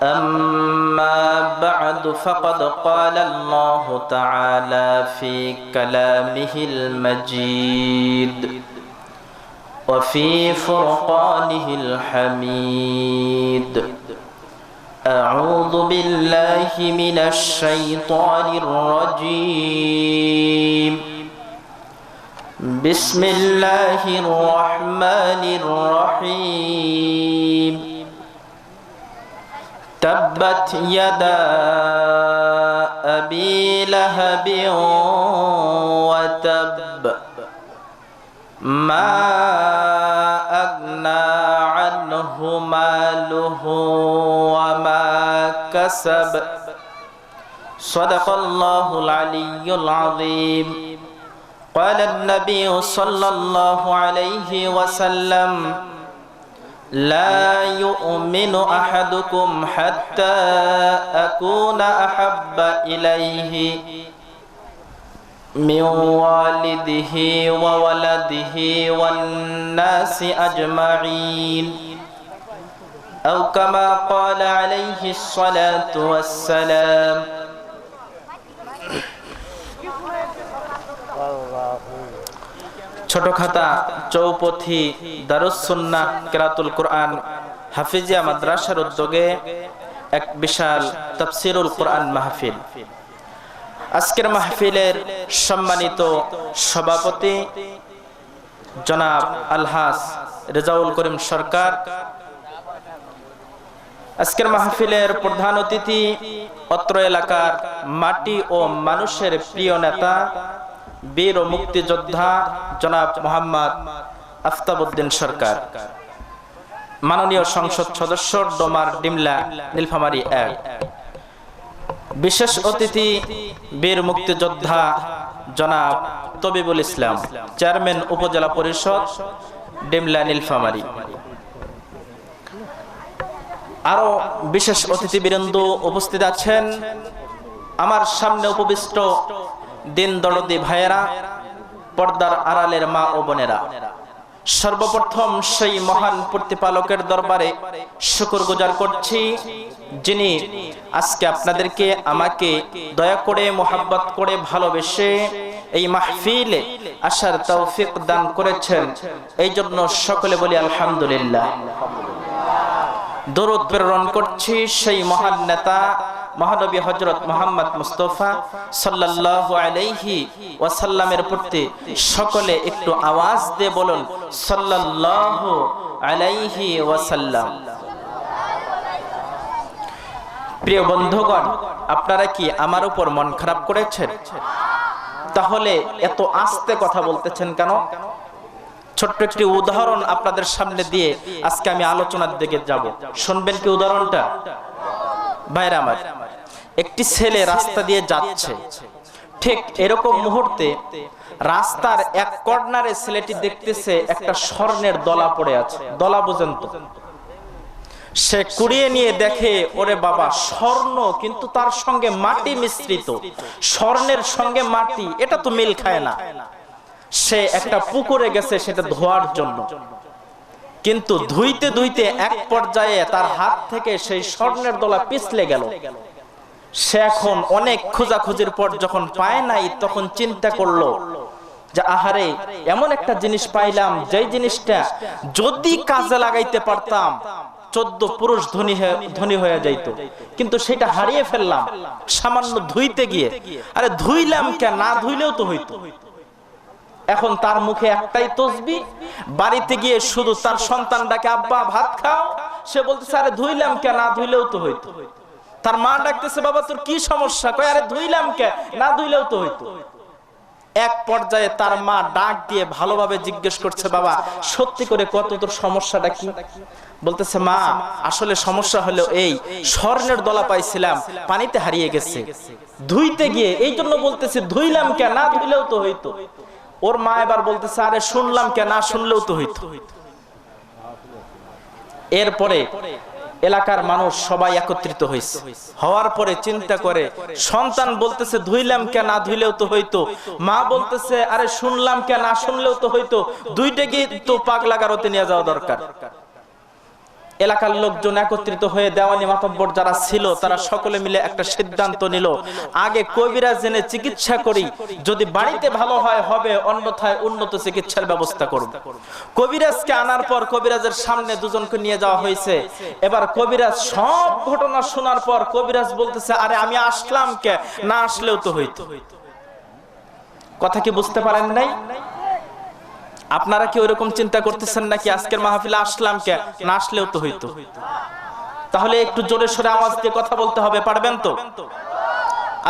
أما بعد فقد قال الله تعالى في كلامه المجيد وفي فرقانه الحميد أعوذ بالله من الشيطان الرجيم بسم الله الرحمن الرحيم تبت يدا أبي لهب وتب ما أغنى عنه ماله وما كسب صدق الله العلي العظيم قال النبي صلى الله عليه وسلم لا يؤمن أحدكم حتى أكون أحب إليه من والده وولده والناس أجمعين أو كما قال عليه الصلاة والسلام ছোটখাতা চৌপথি দারুস সুন্নাহ কিরাতুল কোরআন হাফিজিয়া মাদ্রাসার উদ্যোগে এক বিশাল তাফসীরুল কোরআন মাহফিল। আজকের মাহফিলের সম্মানিত সভাপতি জনাব আলহাজ রেজাউল করিম সরকার, আজকের মাহফিলের প্রধান অতিথি অত্র এলাকার মাটি ও মানুষের প্রিয় নেতা বীর ও মুক্তিযোদ্ধা জনাব মোহাম্মদ আফতাবউদ্দিন সরকার, মাননীয় সংসদ সদস্য ডোমার ডিমলা নীলফামারী ১, বিশেষ অতিথি বীর মুক্তিযোদ্ধা জনাব তবিবুল ইসলাম, চেয়ারম্যান উপজেলা পরিষদ ডিমলা নীলফামারী। আরো বিশেষ অতিথিবৃন্দ উপস্থিত আছেন। আমার সামনে উপবিষ্ট দিন দরদি ভাইয়েরা, পর্দার আড়ালের মা ও বোনেরা, সর্বপ্রথম সেই মহান প্রতিপালকের দরবারে শুকরগুজার করছি যিনি আজকে আপনাদেরকে আমাকে দয়া করে মোহাব্বত করে ভালোবেসে এই মাহফিলে আসার তৌফিক দান করেছেন। এই জন্য সকলে বলি আলহামদুলিল্লাহ। দরুদ প্রেরণ করছি সেই মহান নেতা মহানবী হযরত মুহাম্মদ মুস্তাফা সাল্লাল্লাহু আলাইহি ওয়াসাল্লামের প্রতি। সকলে একটু আওয়াজ দিয়ে বলুন সাল্লাল্লাহু আলাইহি ওয়াসাল্লাম। প্রিয় বন্ধুগণ, আপনারা কি আমার উপর মন খারাপ করেছেন? তাহলে এত আস্তে কথা বলতেছেন কেন? ছোট্ট একটি উদাহরণ আপনাদের সামনে দিয়ে আজকে আমি আলোচনার দিকে যাব। শুনবেন কি উদাহরণটা? ভাইরা আমার, একটি ছেলে রাস্তা দিয়ে যাচ্ছে, ঠিক এরকম মুহূর্তে রাস্তার এক কর্নারে ছেলেটি দেখতেছে একটা স্বর্ণের দলা পড়ে আছে। দলা বুঝেন তো? সে কুড়িয়ে নিয়ে দেখে, ওরে বাবা, স্বর্ণ কিন্তু তার সঙ্গে মাটি মিশ্রিত, স্বর্ণের সঙ্গে মাটি, এটা তো মিল খায় না। সে একটা পুকুরে গেছে সেটা ধোয়ার জন্য, কিন্তু ধুইতে ধুইতে এক পর্যায়ে তার হাত থেকে সেই স্বর্ণের দলা পিছলে গেল। সে এখন অনেক খোঁজাখুঁজির পর যখন পায় নাই, তখন চিন্তা করলো যে আহারে, এমন একটা জিনিস পাইলাম যেই জিনিসটা যদি কাজে লাগাইতে পারতাম 14 পুরুষ ধনী হয়ে যাইতো, কিন্তু সেটা হারিয়ে ফেললাম সামান্য ধুইতে গিয়ে। আরে ধুইলাম কে, না ধুইলেও তো হইতো। এখন তার মুখে একটাই তসবিহ, বাড়িতে গিয়ে শুধু তার সন্তান ডাকে আব্বা ভাত খাও, সে বলতেছে আরে ধুইলাম কে, না ধুইলেও তো হইতো। তার মা ডাকতেছে বাবা তোর কি সমস্যা, কয় আরে ধুইলাম কে, না ধুইলেও তো হইতো। এক পর্যায়ে তার মা ডাক দিয়ে ভালোভাবে জিজ্ঞেস করছে, বাবা সত্যি করে কত, তোর সমস্যাটা কি? বলতেছে মা, আসলে সমস্যা হলো এই, স্বর্ণের দলা পাইছিলাম, পানিতে হারিয়ে গেছে ধুইতে গিয়ে, এই জন্য বলতেছে ধুইলাম কে, না ধুইলেও তো হইতো। ওর মা এবার বলতেছে আরে শুনলাম কে, না শুনলেও তো হইতো। এরপরে এলাকার মানুষ সবাই একত্রিত হয়েছে, হওয়ার পরে চিন্তা করে, সন্তান বলতেছে ধুইলাম কে, না ধুইলেও তো হইতো, মা বলতেছে আরে শুনলাম কে, না শুনলেও তো হইতো, দুইটাকে তো পাগলা গারোতে নিয়ে যাওয়া দরকার। এলাকার লোকজন একত্রিত হয়ে দেওয়ানি মাতব্বর যারা ছিল তারা সকলে মিলে একটা সিদ্ধান্ত নিল, আগে কবিরাজ এনে চিকিৎসা করি, যদি বাড়িতে ভালো হয় হবে, অন্যথায় উন্নত চিকিৎসার ব্যবস্থা করব। কবিরাজকে আনার পর কবিরাজের সামনে দুজনকে নিয়ে যাওয়া হয়েছে। এবার কবিরাজ সব ঘটনা শোনার পর কবিরাজ বলতেছে, আরে আমি আসলাম কে, না আসলেও তো হইতো। কথা কি বুঝতে পারেন নাই? আপনারা কি ওইরকম চিন্তা করতেছেন নাকি আজকের মাহফিলে আসলাম কে, না আসলেও তো হইতো? তাহলে একটু জোরে সোরে আওয়াজ দিয়ে কথা বলতে হবে, পারবেন তো?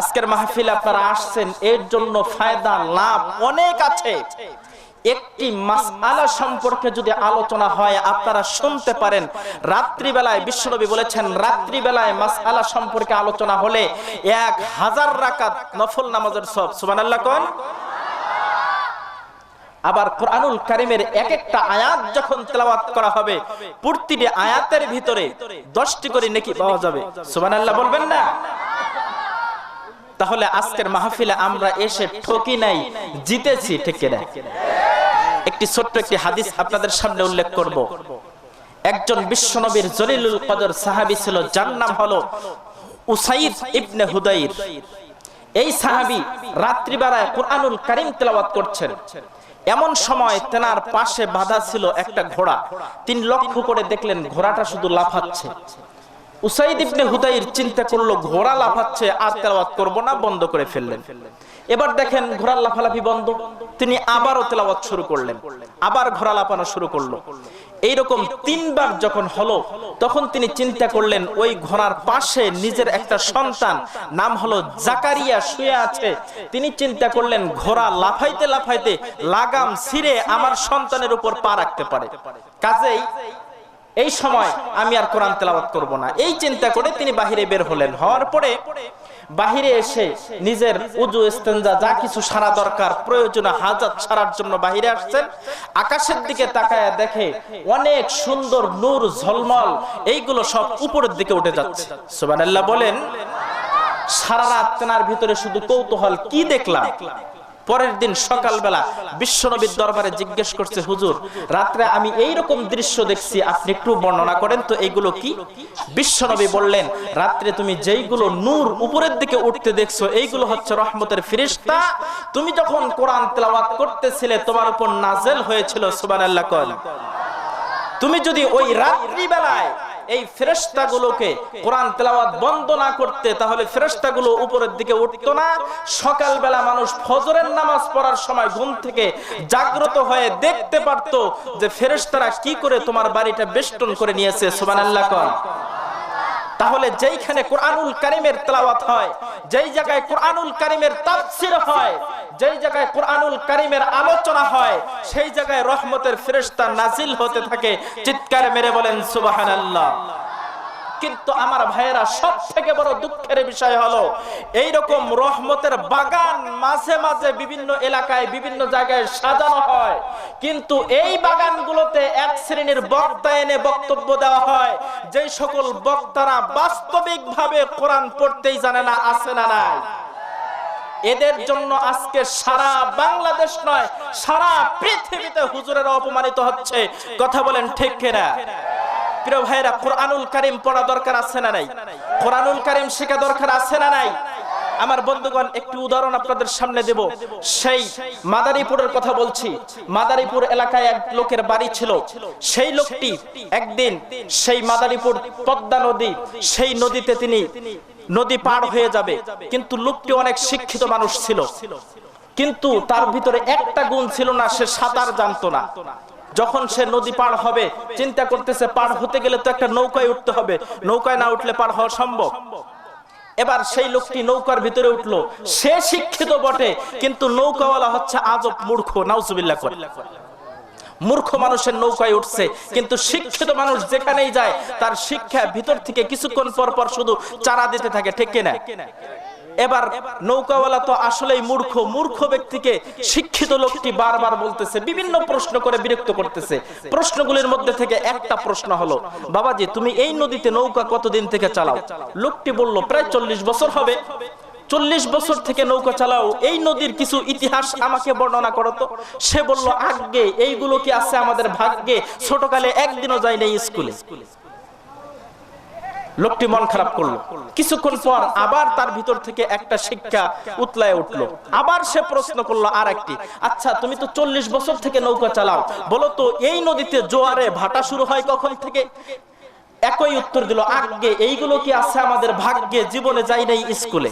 আজকের মাহফিলে আপনারা আসছেন, এর জন্য ফায়দা লাভ অনেক আছে। একটি মাসআলা সম্পর্কে যদি আলোচনা হয় আপনারা শুনতে পারেন, রাত্রি বেলায় বিশ্বনবী বলেছেন রাত্রি বেলায় মাসআলা সম্পর্কে আলোচনা হলে 1000 রাকাত নফল নামাজের সওয়াব। সুবহানাল্লাহ কোন। আবার কোরআনুল কারীমের এক একটা আয়াত যখন তেলাওয়াত করা হবে প্রতিটি আয়াতের ভিতরে 10টি করে নেকি পাওয়া যাবে। সুবহানাল্লাহ বলবেন না? তাহলে আজকের মাহফিলে আমরা এসে ঠকি নাই, জিতেছি, ঠিক কিনা? একটি ছোট্ট একটি হাদিস আপনাদের সামনে উল্লেখ করব। একজন বিশ্বনবীর জলিলুল কদর সাহাবী ছিল, যার নাম হলো উসাইদ ইবনে হুদাইর। এই সাহাবী রাত্রিবেলায় কুরআনুল কারীম তেলাওয়াত করছেন। এমন সময় তেনার পাশে বাঁধা ছিল একটা ঘোড়া। তিনি লক্ষ্য করে দেখলেন ঘোড়াটা শুধু লাফাচ্ছে। উসাইদ ইবনে হুদাইর চিন্তা করলো ঘোড়া লাফাচ্ছে, আর তেলাওয়াত করব না, বন্ধ করে ফেললেন। এবার দেখেন ঘোড়ার লাফালাফি বন্ধ, তিনি আবারও তেলাওয়াত শুরু করলেন, আবার ঘোড়া লাফানো শুরু করলো। এইরকম 3 বার যখন হলো তখন তিনি চিন্তা করলেন ওই ঘোড়ার পাশে নিজের একটা সন্তান নাম হলো জাকারিয়া শুয়ে আছে। তিনি চিন্তা করলেন ঘোড়া লাফাইতে লাফাইতে লাগাম ছিঁড়ে আমার সন্তানের উপর পা রাখতে পারে, কাজেই এই সময় আমি আর কোরআন তেলাওয়াত করব না। এই চিন্তা করে তিনি বাহিরে বের হলেন। হওয়ার পরে বাহিরে এসে নিজের উযু ইস্তেনজা যা কিছু সারা দরকার প্রয়োজনীয় হাজাত সারার জন্য বাহিরে আসছেন। আকাশের দিকে তাকায় দেখে অনেক সুন্দর নূর ঝলমল, এইগুলো সব উপরের দিকে উঠে যাচ্ছে। সুবহানাল্লাহ বলেন। সারা রাত তেনার ভিতরে শুধু কৌতূহল, কি দেখলাম। পরের দিন সকালবেলা বিশ্বনবীর দরবারে জিজ্ঞেস করছে, হুজুর রাত্রে আমি এইরকম দৃশ্য দেখছি, আপনি একটু বর্ণনা করেন তো এইগুলো কি? বিশ্বনবী বললেন, রাত্রে তুমি যেইগুলো নূর উপরের দিকে উঠতে দেখছো এইগুলো হচ্ছে রহমতের ফেরেশতা। তুমি যখন কোরআন তেলাওয়াত করতেছিলে তোমার উপর নাযিল হয়েছিল। সুবহানাল্লাহ কোন। তুমি যদি ওই রাত্রি বেলায় এই ফেরেশতাগুলোকে কোরআন তেলাওয়াত বন্ধ না করতে তাহলে ফেরেশতাগুলো উপরের দিকে উঠতো না। সকালবেলা মানুষ ফজরের নামাজ পড়ার সময় ঘুম থেকে জাগ্রত হয়ে দেখতে পারতো যে ফেরেশতারা কি করে তোমার বাড়িটা বেষ্টন করে নিয়েছে। সুবহানাল্লাহ কোন। তাহলে যেইখানে কোরআনুল কারীমের তেলাওয়াত হয়, যেই জায়গায় কোরআনুল কারীমের তাফসীর হয়, যেই জায়গায় কোরআনুল কারীমের আলোচনা হয়, সেই জায়গায় রহমতের ফেরেশতা নাজিল হতে থাকে। চিৎকার মেরে বলেন সুবহানাল্লাহ। কিন্তু আমার ভাইয়েরা, সবথেকে বড় দুঃখের বিষয় হলো এইরকম রহমতের বাগান মাঝে মাঝে বিভিন্ন এলাকায় বিভিন্ন জায়গায় সাজানো হয়, কিন্তু এই বাগানগুলোতে এক শ্রেণীর বক্তা এনে বক্তব্য দেওয়া হয়, যেই সকল বক্তারা বাস্তবিকভাবে কোরআন পড়তেই জানে না। আছে না নাই? এদের জন্য আজকে সারা বাংলাদেশ নয় সারা পৃথিবীতে হুজুরেরা অপমানিত হচ্ছে। কথা বলেন ঠিক কিনা? প্রিয় ভাইরা, কোরআনুল কারীম পড়া দরকার আছে না নাই? কোরআনুল কারীম শেখা দরকার আছে না নাই? আমার বন্ধুগণ, একটি উদাহরণ আপনাদের সামনে দেব। সেই মাদারীপুরের কথা বলছি। মাদারীপুর এলাকায় এক লোকের বাড়ি ছিল। সেই লোকটি একদিন সেই মাদারীপুর পদ্মা নদী, সেই নদীতে তিনি নদী পার হয়ে যাবে, কিন্তু লোকটি অনেক শিক্ষিত মানুষ ছিল, কিন্তু তার ভিতরে একটা গুণ ছিল না, সে সাঁতার জানতো না। যখন সে নদী পার হবে চিন্তা করতেছে পার হতে গেলে তো একটা নৌকায় উঠতে হবে, নৌকায় না উঠলে পার হওয়া সম্ভব। এবার সেই লোকটি নৌকার ভিতরে উঠলো। সে শিক্ষিত বটে, কিন্তু নৌকাওয়ালা হচ্ছে আজব মূর্খ। নাউজুবিল্লাহ করে। মূর্খ মানুষের নৌকায় উঠছে, কিন্তু শিক্ষিত মানুষ যেখানেই যায় তার শিক্ষা ভিতর থেকে কিছুক্ষণ পর পর শুধু চারা দিতে থাকে, ঠিক কিনা? এবার নৌকাওয়ালা তো আসলেই মূর্খ। মূর্খ ব্যক্তিকে শিক্ষিত লোকটি বারবার বলতেছে, বিভিন্ন প্রশ্ন করে বিরক্ত করতেছে। প্রশ্নগুলির মধ্যে থেকে একটা প্রশ্ন হলো, বাবাজি তুমি এই নদীতে নৌকা কতদিন থেকে চালাও? লোকটি বলল, প্রায় 40 বছর হবে। 40 বছর থেকে নৌকা চালাও, এই নদীর কিছু ইতিহাস আমাকে বর্ণনা করো তো। সে বলল, আগে এইগুলো কি আছে আমাদের ভাগ্যে? ছোটকালে একদিনও যাই নাই স্কুলে। লোকটি মন খারাপ করলো। কিছুক্ষণ পর আবার তার ভিতর থেকে একটা শিক্ষা উতলায় উঠলো। আবার সে প্রশ্ন করলো আর একটি, আচ্ছা তুমি তো 40 বছর থেকে নৌকা চালাও, বলো তো এই নদীতে জোয়ারে ভাটা শুরু হয় কখন থেকে? একই উত্তর দিল, আগে এইগুলো কি আছে আমাদের ভাগ্যে, জীবনে যাই নাই স্কুলে।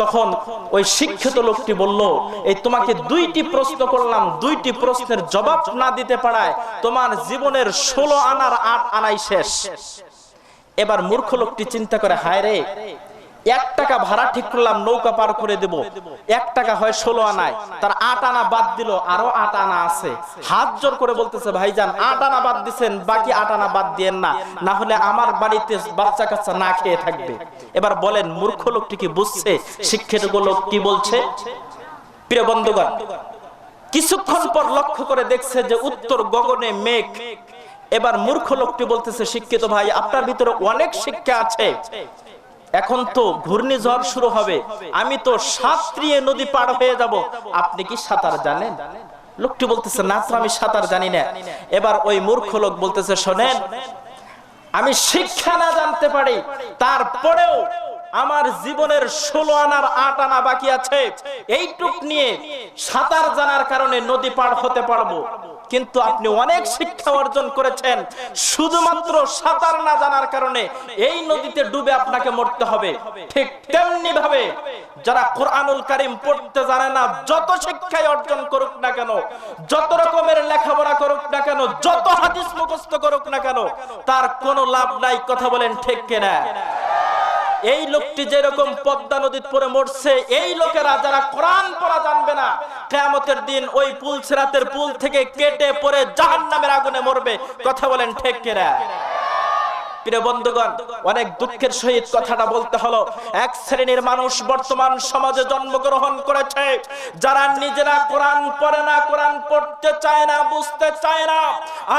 তখন ওই শিক্ষিত লোকটি বলল, এই তোমাকে 2টি প্রশ্ন করলাম, 2টি প্রশ্নের জবাব না দিতে পারায় তোমার জীবনের 16 আনার 8 আনাই শেষ। এবার মূর্খ লোকটি চিন্তা করে, হায় রে, 1 টাকা ভাড়া ঠিক করলাম নৌকা পার করে দেব, 1 টাকা হয় 16 আনায়, তার 8 আনা বাদ দিল, আরো 8 আনা আছে। হাত জোর করে বলতেছে, ভাইজান 8 আনা বাদ দিছেন, বাকি 8 আনা বাদ দিয়েন না, না হলে আমার বাড়িতে বাচ্চা কাচ্চা না খেয়ে থাকবে। এবার বলেন মূর্খ লোকটি কি বুঝছে শিক্ষিত লোক কি বলছে? প্রিয় বন্ধুগণ, কিছুক্ষণ পর লক্ষ্য করে দেখছে যে উত্তর গগনে মেঘ। এবার মূর্খ লোকটি বলতেছে, শিক্ষিত ভাই আপনার ভিতরে অনেক শিক্ষা আছে, এখন তো ঘূর্ণিঝড় শুরু হবে, আমি তো সাঁতরিয়ে নদী পার হয়ে যাব, আপনি কি সাঁতার জানেন? লোকটি বলতেছে, না তো আমি সাঁতার জানি না। এবার ওই মূর্খ লোক বলতেছে, শোনেন, আমি শিক্ষা না জানতে পারি, তারপরেও আমার জীবনের 16 আনার 8 আনা বাকি আছে, এইটুক নিয়ে সাঁতার জানার কারণে নদী পার হতে পারবো। কিন্তু আপনি অনেক শিক্ষা অর্জন করেছেন, শুধুমাত্র সাঁতার না জানার কারণে এই নদীতে ডুবে আপনাকে মরতে হবে। ঠিক তেমনি ভাবে যারা কোরআনুল কারীম পড়তে জানে না, যত শিক্ষাই অর্জন করুক না কেন, যত রকমের লেখাপড়া করুক না কেন, যত হাদিস মুখস্থ করুক না কেন, তার কোনো লাভ নাই। কথা বলেন ঠিক কিনা? এই লোকটি যেরকম পদ্মা নদীতে পড়ে মরছে, এই লোকেরা যারা কোরআন পড়া জানবে না, কিয়ামতের দিন ওই পুল সিরাতের পুল থেকে কেটে পড়ে জাহান্নামের আগুনে মরবে। কথা বলেন ঠিক কিনা? প্রিয় বন্ধুগণ, অনেক দুঃখের সহিত কথাটা বলতে হলো, এক শ্রেণীর মানুষ বর্তমান সমাজে জন্মগ্রহণ করেছে, যারা নিজেরা কোরআন পড়ে না, কোরআন পড়তে চায় না, বুঝতে চায় না।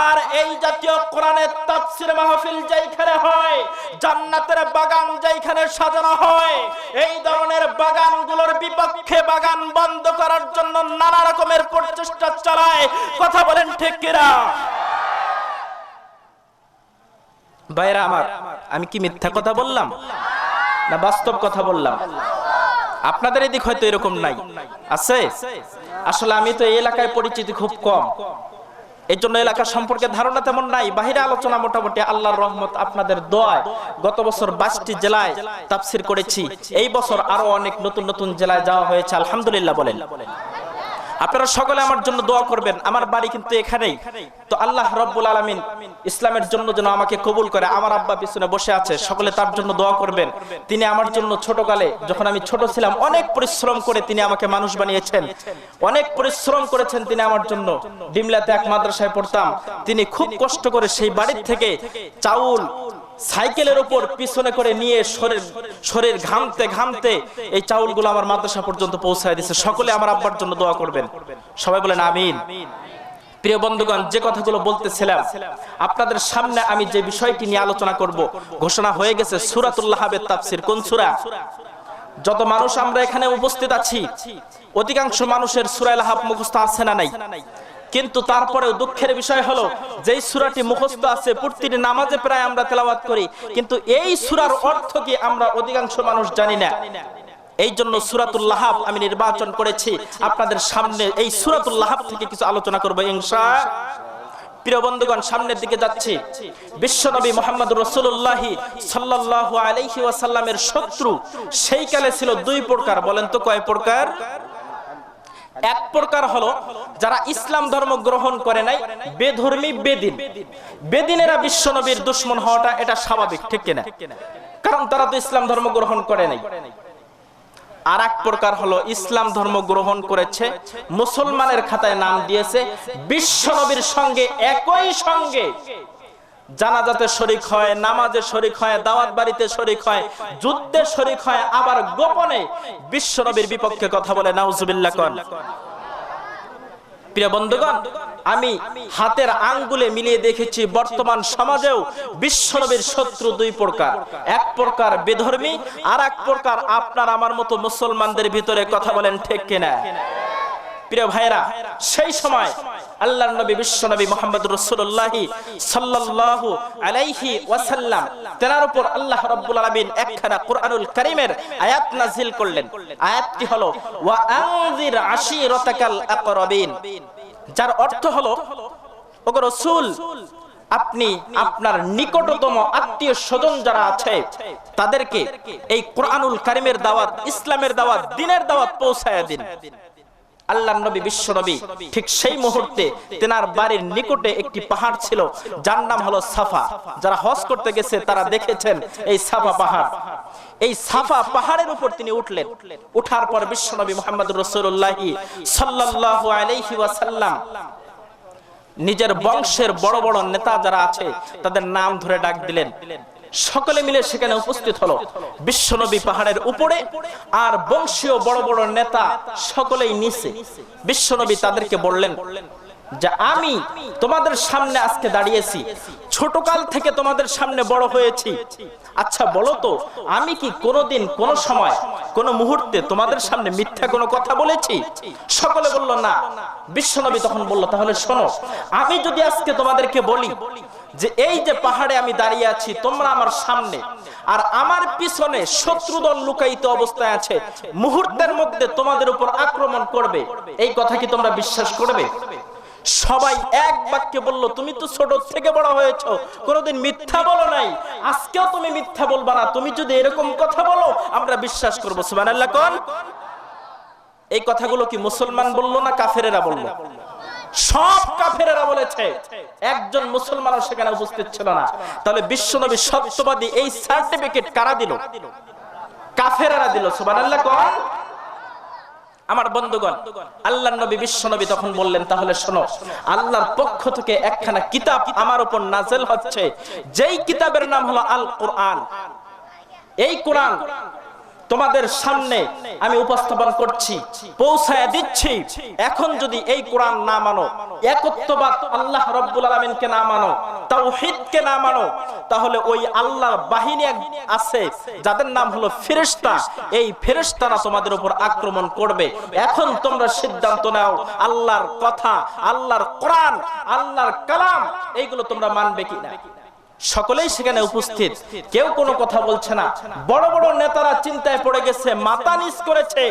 আর এই জাতীয় কোরআনের তাফসীর মাহফিল যেখানে হয়, জান্নাতের বাগান যেখানে সাজানো হয়, এই ধরনের বাগানগুলোর বিপক্ষে বাগান বন্ধ করার জন্য নানা রকমের প্রচেষ্টা চালায়। কথা বলেন ঠিক কিনা? ভাইরা আমার, আমি কি মিথ্যা কথা বললাম না বাস্তব কথা বললাম? আপনাদের এদিক হয়তো এরকম নাই, আছে? আসলে আমি তো এই এলাকায় পরিচিতি খুব কম, এই জন্য এলাকা সম্পর্কে ধারণা তেমন নাই। বাহিরে আলোচনা মোটামুটি আল্লাহর রহমত, আপনাদের দোয়ায় গত বছর 22টি জেলায় তাফসীর করেছি, এই বছর আরো অনেক নতুন নতুন জেলায় যাওয়া হয়েছে, আলহামদুলিল্লাহ বলেন। আপনারা সকলে আমার জন্য দোয়া করবেন, আমার বাড়ি কিন্তু এখানেই। তো আল্লাহ রাব্বুল আলামিন ইসলামের জন্য যেন আমাকে কবুল করে। আমার আব্বা পিছনে বসে আছে, সকলে তার জন্য দোয়া করবেন। তিনি আমার জন্য ছোটকালে, যখন আমি ছোট ছিলাম, অনেক পরিশ্রম করে তিনি আমাকে মানুষ বানিয়েছেন, অনেক পরিশ্রম করেছেন তিনি আমার জন্য। ডিমলাতে এক মাদ্রাসায় পড়তাম, তিনি খুব কষ্ট করে সেই বাড়ির থেকে চাউল সাইকেলের উপর পিছনে করে নিয়ে শরীর ঘামতে ঘামতে এই চাউলগুলো আমার মাদ্রাসা পর্যন্ত পৌঁছায় দিয়েছে। সকলে আমার আব্বার জন্য দোয়া করবেন, সবাই বলেন আমিন। প্রিয় বন্ধুগণ, যে কথাগুলো বলতেছিলাম, আপনাদের সামনে আমি যে বিষয়টি নিয়ে আলোচনা করব, ঘোষণা হয়ে গেছে সূরাতুল লাহাবের তাফসীর। কোন সূরা? যত মানুষ আমরা এখানে উপস্থিত আছি, অধিকাংশ মানুষের সূরা লাহাব মুখস্থ আছে না নাই? কিন্তু তারপরেও দুঃখের বিষয় হলো, যেই সূরাটি মুখস্থ আছে, প্রতিটি নামাজে প্রায় আমরা তেলাওয়াত করি, কিন্তু এই সূরার অর্থ কি আমরা অধিকাংশ মানুষ জানি না। এই জন্য সূরাতুল লাহাব আমি নির্বাচন করেছি, আপনাদের সামনে এই সূরাতুল লাহাব থেকে কিছু আলোচনা করব ইনশাআল্লাহ। প্রিয় বন্ধুগণ, সামনের দিকে যাচ্ছি। বিশ্বনবী মুহাম্মদ রাসূলুল্লাহ সাল্লাল্লাহু আলাইহি ওয়াসাল্লামের শত্রু সেই কালে ছিল 2 প্রকার। বলেন তো কয় প্রকার? এক প্রকার হলো যারা ইসলাম ধর্ম গ্রহণ করে নাই, বেধর্মী, বেদিন। বেদিনেরা বিশ্বনবীর দুশমন হওয়াটা এটা স্বাভাবিক, ঠিক কিনা? কারণ তারা তো ইসলাম ধর্ম গ্রহণ করে নাই। আর এক প্রকার হলো ইসলাম ধর্ম গ্রহণ করেছে, মুসলমানের খাতায় নাম দিয়েছে, বিশ্বনবীর সঙ্গে একই সঙ্গে জানাজাতে শরীক হয়, নামাজে শরীক হয়, দাওয়াত বাড়িতে শরীক হয়, যুদ্ধে শরীক হয়, আবার গোপনে বিশ্বনবীর বিপক্ষে কথা বলে। নাউজুবিল্লাহ কোন। প্রিয় বন্ধুগণ, আমি হাতের আঙ্গুলে মিলিয়ে দেখেছি বর্তমান সমাজেও বিশ্বনবীর শত্রু 2 প্রকার। এক প্রকার বেধর্মী, আর এক প্রকার আপনার আমার মতো মুসলমানদের ভিতরে। কথা বলেন ঠিক কিনা? প্রিয় ভাইরা, সেই সময় আল্লাহর নবী বিশ্ব নবী মুহাম্মদ রাসূলুল্লাহ সাল্লাল্লাহু আলাইহি ওয়াসাল্লাম তেনার উপর আল্লাহ রাব্বুল আলামিন একখানা কুরআনুল কারীমের আয়াত নাযিল করলেন। আয়াতটি হলো ওয়া আনজির আশিরাতাকাল আকরাবিন, যার অর্থ হলো, ওগো রাসূল, আপনি আপনার নিকটতম আত্মীয় স্বজন যারা আছে তাদেরকে এই কুরআনুল কারীমের দাওয়াত, ইসলামের দাওয়াত, দ্বীনের দাওয়াত পৌঁছায়া দিন। আল্লাহর নবী বিশ্ব নবী ঠিক সেই মুহূর্তে তেনার বাড়ির নিকটে একটি পাহাড় ছিল, যার নাম হলো সাফা। যারা হজ করতে গেছে তারা দেখেছেন এই সাফা পাহাড়। এই সাফা পাহাড়ের উপর তিনি উঠলেন। উঠার পর বিশ্ব নবী মুহাম্মদ রাসূলুল্লাহ সাল্লাল্লাহু আলাইহি ওয়াসাল্লাম নিজের বংশের বড় বড় নেতা যারা আছে তাদের নাম ধরে ডাক দিলেন। সকলে মিলে সেখানে উপস্থিত হলো। বিশ্বনবী পাহাড়ের উপরে আর বংশীয় বড় বড় নেতা সকলেই নিচে। বিশ্বনবী তাদেরকে বললেন যে আমি তোমাদের সামনে আজকে দাঁড়িয়েছি, ছোটকাল থেকে তোমাদের সামনে বড় হয়েছি। আচ্ছা বলো তো, আমি কি কোনোদিন কোন সময় কোন মুহূর্তে তোমাদের সামনে মিথ্যা কোনো কথা বলেছি? সকলে বলল না। বিশ্বনবী তখন বলল, তাহলে শোনো, আমি যদি আজকে তোমাদেরকে বলি যে এই যে পাহাড়ে আমি দাঁড়িয়ে আছি, তোমরা আমার সামনে, আর আমার পিছনে শত্রুদল লুকায়িত অবস্থায় আছে, মুহূর্তের মধ্যে তোমাদের উপর আক্রমণ করবে, এই কথা কি তোমরা বিশ্বাস করবে? সবাই এক বাক্যে বলল, তুমি তো ছোট থেকে বড় হয়েছো, কোনোদিন মিথ্যা বলো নাই, আজকেও তুমি মিথ্যা বলবা না। তুমি যদি এরকম কথা বলো আমরা বিশ্বাস করব। সুবহানাল্লাহ কোন? এই কথাগুলো কি মুসলমান বললো না কাফেরেরা বললো? সব কাফেরেরা বলেছে, একজন মুসলমানও সেখানে উপস্থিত ছিল না। তাহলে বিশ্বনবী সত্যবাদী এই সার্টিফিকেট কারা দিল? কাফেরেরা দিল। সুবহানাল্লাহ কোন? আমার বন্ধুগণ, আল্লাহর নবী বিশ্বনবী তখন বললেন, তাহলে শোনো, আল্লাহর পক্ষ থেকে একখানা কিতাব আমার উপর নাযিল হচ্ছে, যেই কিতাবের নাম হলো আল কোরআন। এই কোরআন তোমাদের সামনে আমি উপস্থাপন করছি, পৌঁছায় দিচ্ছি। এখন যদি এই কোরআন না মানো, একত্ববাদ আল্লাহ রাব্বুল আলামিনকে না মানো, তাওহীদকে না মানো, তাহলে ওই আল্লাহর বাহিনী আছে যাদের নাম হলো ফেরেশতা, এই ফেরেশতারা তোমাদের উপর আক্রমণ করবে। এখন তোমরা সিদ্ধান্ত নাও, আল্লাহর কথা, আল্লাহর কোরআন, আল্লাহর কালাম, এইগুলো তোমরা মানবে কিনা। সকলেই সেখানে উপস্থিত, কেউ কোনো কথা বলছে না। বড় বড় নেতারা চিন্তায় পড়ে গেছে, মাথা নিচ করেছে,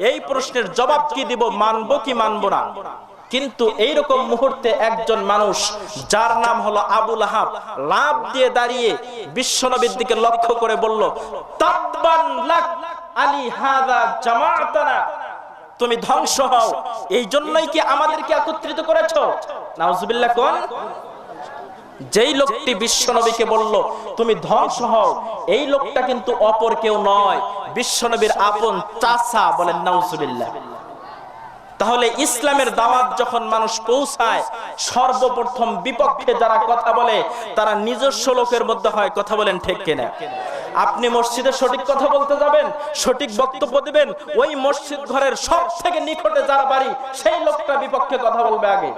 এই প্রশ্নের জবাব কি দিব, মানবো কি মানবো না। কিন্তু এইরকম মুহূর্তে একজন মানুষ যার নাম হলো আবু লাহাব লাফ দিয়ে দাঁড়িয়ে বিশ্বনবীর দিকে লক্ষ্য করে বলল, তাব্বান লাক আলি হাযা জামাআতানা, তুমি ধ্বংস হও, এই জন্যই কি আমাদেরকে একত্রিত করেছো? নাউজুবিল্লাহ কোন? যেই লোকটি বিশ্বনবীকে বলল তুমি ধ্বংস হও, এই লোকটা কিন্তু অপর কেউ নয়, বিশ্বনবীর আপন চাচা। বলেন নাউজুবিল্লাহ। তাহলে ইসলামের দাওয়াত যখন মানুষ পৌঁছায়, সর্বপ্রথম বিপক্ষে যারা কথা বলে তারা নিজস্ব লোকের মধ্যে হয়। কথা বলেন ঠিক কিনা? আপনি মসজিদে সঠিক কথা বলতে যাবেন, সঠিক বক্তব্য দিবেন, ওই মসজিদ ঘরের সব থেকে নিকটে যার বাড়ি সেই লোকটা বিপক্ষে কথা বলবে আগে।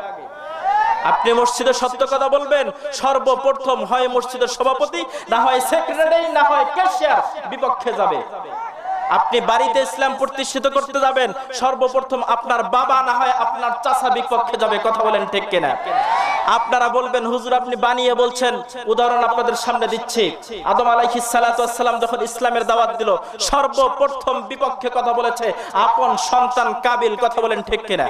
আপনি মসজিদে সত্য কথা বলবেন, সর্বপ্রথম হয় মসজিদের সভাপতি, না হয় সেক্রেটারি, না হয় ক্যাশিয়ার বিপক্ষে যাবে। আপনি বাড়িতে ইসলাম প্রতিষ্ঠিত করতে যাবেন, সর্বপ্রথম আপনার বাবা, না হয় আপনার চাচা বিপক্ষে যাবে। কথা বলেন ঠিক কিনা? আপনারা বলবেন, হুজুর আপনি বানিয়ে বলছেন। উদাহরণ আপনাদের সামনে দিচ্ছি। আদম আলাইহিস সালাতু ওয়াস সালাম যখন ইসলামের দাওয়াত দিল, সর্বপ্রথম বিপক্ষে কথা বলেছে আপন সন্তান কাবিল। কথা বলেন ঠিক কিনা?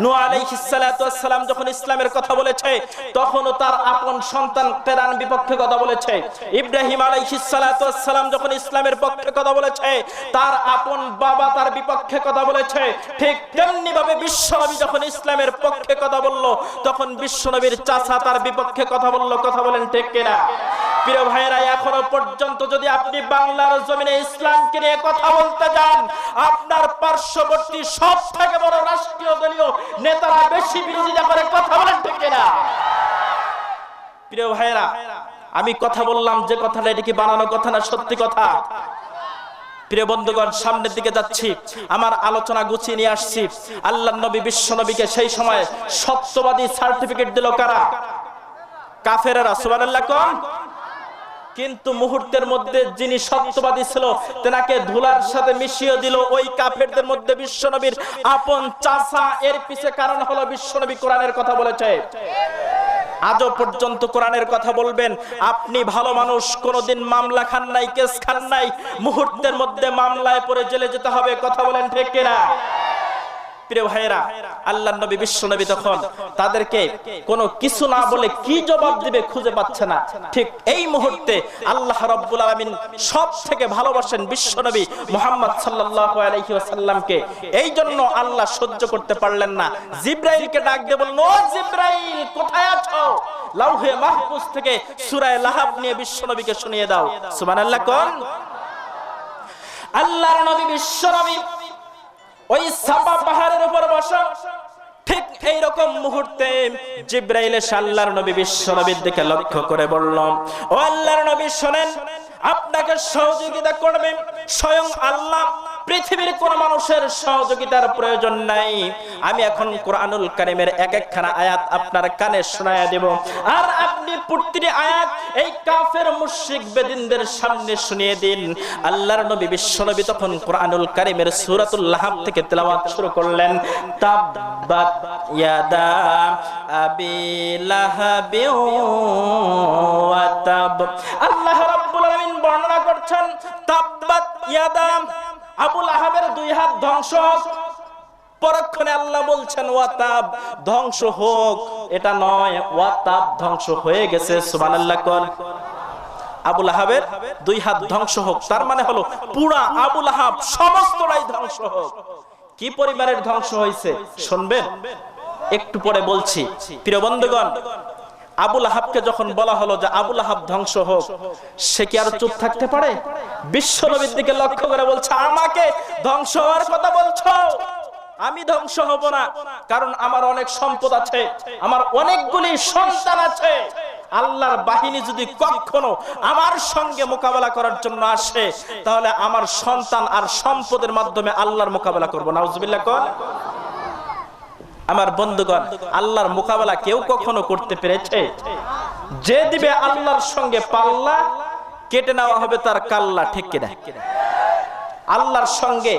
নূহ আলাইহিস সালাতু ওয়াস সালাম যখন ইসলামের কথা বলেছে, তখনও তার আপন সন্তান কেনান বিপক্ষে কথা বলেছে। ইব্রাহিম আলাইহিস সালাতু ওয়াস সালাম যখন ইসলামের পক্ষে কথা বলেছে, তার আপন বাবা তার বিপক্ষে কথা বলেছে। ঠিক তেমনি ভাবে বিশ্বনবী যখন ইসলামের পক্ষে কথা বলল, তখন বিশ্বনবীর চাচা তার বিপক্ষে কথা বলল। কথা বলেন ঠিক কিনা? প্রিয় ভাইরা, এখনো পর্যন্ত যদি আপনি বাংলার জমিনে ইসলামকে নিয়ে কথা বলতে যান, আপনার পার্শ্ববর্তী সব থেকে বড় রাষ্ট্রীয় দলীয় নেতারা বেশি বিরোধিতা করে। কথা বলেন ঠিক কিনা? প্রিয় ভাইরা, আমি কথা বললাম যে কথাটা, এটা কি বানানো কথা না সত্যি কথা? প্রিয় বন্ধুগণ, সামনের দিকে যাচ্ছি, আমার আলোচনা গুছিয়ে নিয়ে আসছি। আল্লাহর নবী বিশ্বনবীকে সেই সময় সত্যবাদী সার্টিফিকেট দিল কারা? কাফেরেরা। সুবহানাল্লাহ কোন? কিন্তু মুহূর্তের মধ্যে যিনি সত্যবাদী ছিল তেনাকে ধুলার সাথে মিশিয়ে দিল ওই কাফেরদের মধ্যে বিশ্বনবীর আপন চাচা। এর পিছে কারণ হলো বিশ্বনবী কোরআনের কথা বলেছে। আজও পর্যন্ত কোরআনের কথা বলবেন, আপনি ভালো মানুষ, কোনোদিন মামলা খান নাই, কেস খান নাই, মুহূর্তের মধ্যে মামলায় পড়ে জেলে যেতে হবে। কথা বলেন ঠিক কিনা? প্রিয় ভাইরা, আল্লাহর নবী বিশ্বনবী তখন তাদেরকে কোনো কিছু না বলে কি জবাব দিবে খুঁজে পাচ্ছে না। ঠিক এই মুহূর্তে আল্লাহ রাব্বুল আলামিন সবথেকে ভালোবাসেন বিশ্বনবী মুহাম্মদ সাল্লাল্লাহু আলাইহি ওয়াসাল্লামকে। এই জন্য আল্লাহ সহ্য করতে পারলেন না, জিবরাইলকে ডাক দিয়ে বললেন, ও জিবরাইল কোথায় আছো? লাউহে মাহফুজ থেকে সূরা লাহাব নিয়ে বিশ্বনবীকে শুনিয়ে দাও। সুবহানাল্লাহ কোন? আল্লাহর নবী বিশ্বনবী ওই সাফা পাহাড়ের উপর বসা, ঠিক এইরকম মুহূর্তে জিবরাইল এসে আল্লাহর নবী বিশ্বনবীর দিকে লক্ষ্য করে বলল, ও আল্লাহর নবী শোনেন, আপনাকে সহযোগিতা করবে স্বয়ং আল্লাহ। পৃথিবীর কোন মানুষের সহযোগিতার প্রয়োজন নাই। আমি এখন কোরআনুল কারীমের এক একখানা আয়াত আপনার কানে শোনায়া দেব, আর আপনি প্রতিটি আয়াত এই কাফের মুশরিক বেদিনদের সামনে শুনিয়ে দিন। আল্লাহর নবী বিশ্বনবী তখন কোরআনুল কারীমের সূরাতুল লাহাব থেকে তেলাওয়াত শুরু করলেন। তাব্বাত ইয়াদা আবি লাহাবি ওয়া তাব। আল্লাহ রাব্বুল আলামিন বর্ণনা করছেন, তাব্বাত ইয়াদা, আবু লাহাবের দুই হাত ধ্বংস হোক। পরক্ষণে আল্লাহ বলছেন ওয়াতাব, ধ্বংস হোক এটা নয়, ওয়াতাব ধ্বংস হয়ে গেছে। সুবহানাল্লাহ কোন? আবু লাহাবের দুই হাত ধ্বংস হোক, তার মানে হলো পুরা আবু লাহাব সমস্তটাই ধ্বংস হোক। কি পরিবারের ধ্বংস হয়েছে শুনবেন, একটু পরে বলছি। প্রিয় বন্ধুগণ, আবু লাহাবকে যখন বলা হলো যে আবু লাহাব ধ্বংস হোক, সে কি আর চুপ থাকতে পারে? বিশ্বনবীর দিকে লক্ষ্য করে বলছে, আমাকে ধ্বংস হওয়ার কথা বলছো? আমি ধ্বংস হব না, কারণ আমার অনেক সম্পদ আছে, আমার অনেকগুলি সন্তান আছে। আল্লাহর বাহিনী যদি কখনো আমার সঙ্গে মোকাবেলা করার জন্য আসে, তাহলে আমার সন্তান আর সম্পদের মাধ্যমে আল্লাহর মোকাবেলা করব। নাউজুবিল্লাহ কোন? আমার বন্ধুগণ, আল্লাহর মোকাবেলা কেউ কখনো করতে পেরেছে? যে দিবে আল্লাহর সঙ্গে পাল্লা, কেটে নেওয়া হবে তার কাল্লা। ঠিক কিনা? আল্লাহর সঙ্গে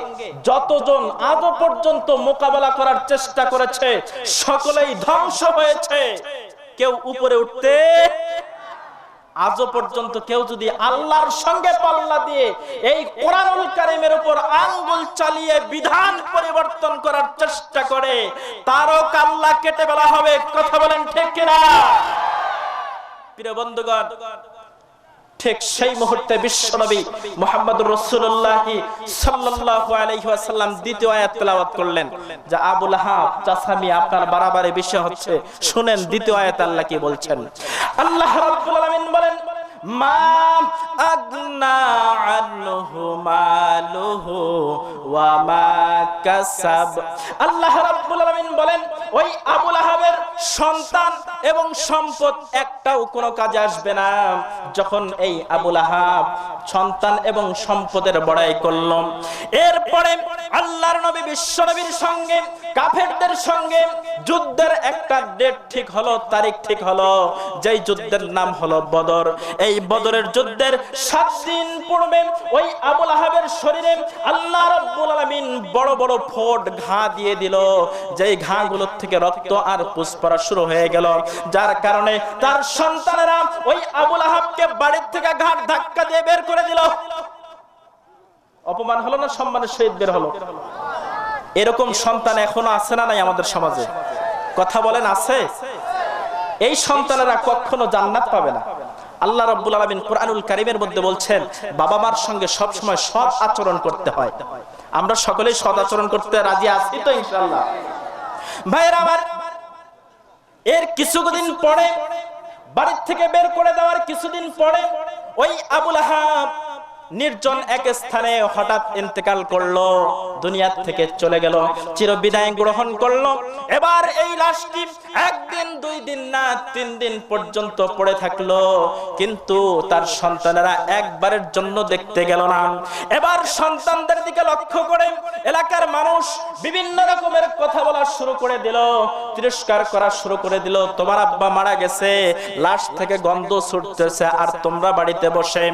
যতজন আজও পর্যন্ত মোকাবেলা করার চেষ্টা করেছে, সকলেই ধ্বংস হয়েছে। কেউ উপরে উঠতে, আজও পর্যন্ত কেউ যদি আল্লাহর সঙ্গে পাল্লা দিয়ে এই কোরআনুল কারীমের উপর আঙ্গুল চালিয়ে বিধান পরিবর্তন করার চেষ্টা করে, তারও কাল্লা কেটে ফেলা হবে। কথা বলেন ঠিক কিনা? প্রিয় বন্ধুগণ, ঠিক সেই মুহূর্তে বিশ্বনবী মুহাম্মদুর রাসূলুল্লাহ সাল্লাল্লাহু আলাইহি ওয়াসাল্লাম দ্বিতীয় আয়াত তেলাওয়াত করলেন, যে আবু লাহাব চাচামি আপনার বাড়াবাড়ি বিষয় হচ্ছে। শুনেন দ্বিতীয় আয়াত আল্লাহ কি বলছেন। আল্লাহ রাব্বুল আলামিন বলেন, মা আগনা আনহু মালুহু ওয়া মা কাসাব। আল্লাহ রাব্বুল আলামিন বলেন, ওই আবু লাহাবের সন্তান এবং সম্পদ একটাও কোনো কাজে আসবে না। যখন এই আবু লাহাব সন্তান এবং সম্পদের বড়াই করল, এরপরে আল্লাহর নবী বিশ্বনবীর সঙ্গে কাফেরদের সঙ্গে যুদ্ধের একটা ডেট ঠিক হলো, তারিখ ঠিক হলো, যেই যুদ্ধের নাম হলো বদর। এই বদরের যুদ্ধের 7 দিন পূর্বে ওই আবু লাহাবের শরীরে আল্লাহ রাব্বুল আলামিন বড় বড় ফোঁট ঘা দিয়ে দিল, যেই ঘাগুলো থেকে রক্ত আর পুষ পড়া শুরু হয়ে গেল, যার কারণে তার সন্তানেরা ওই আবু লাহাবকে বাড়ির থেকে ঘাট ধাক্কা দিয়ে বের করে দিল। অপমান হলো না, সম্মানের সহিত বের হলো। এরকম সন্তান এখনো আছে না নাই আমাদের সমাজে? কথা বলেন, আছে? এই সন্তানেরা কখনো জান্নাত পাবে না। আল্লাহ রাব্বুল আলামিন কোরআনুল কারীমের মধ্যে বলছেন, বাবা মার সঙ্গে সব সময় সৎ আচরণ করতে হয়। আমরা সকলেই সৎ আচরণ করতে রাজি আছি তো ইনশাআল্লাহ? ভাইরা আমার, এর কিছুদিন পরে, বাড়ির থেকে বের করে দেওয়ার কিছুদিন পরে ওই আবু লাহাব নির্জন এক স্থানে হঠাৎ ইন্তেকাল করলো, দুনিয়া থেকে চলে গেল, চিরবিদায় গ্রহণ করলো। এবার এই লাশটি একদিন, 2 দিন না 3 দিন পর্যন্ত পড়ে থাকলো, কিন্তু তার সন্তানেরা একবারের জন্য দেখতে গেল না। এবার সন্তানদের দিকে লক্ষ্য করে এলাকার মানুষ বিভিন্ন রকমের কথা বলা শুরু করে দিল, তিরস্কার করা শুরু করে দিল। তোমার আব্বা মারা গেছে, লাশ থেকে গন্ধ ছুটতেছে, আর তোমরা বাড়িতে বসে।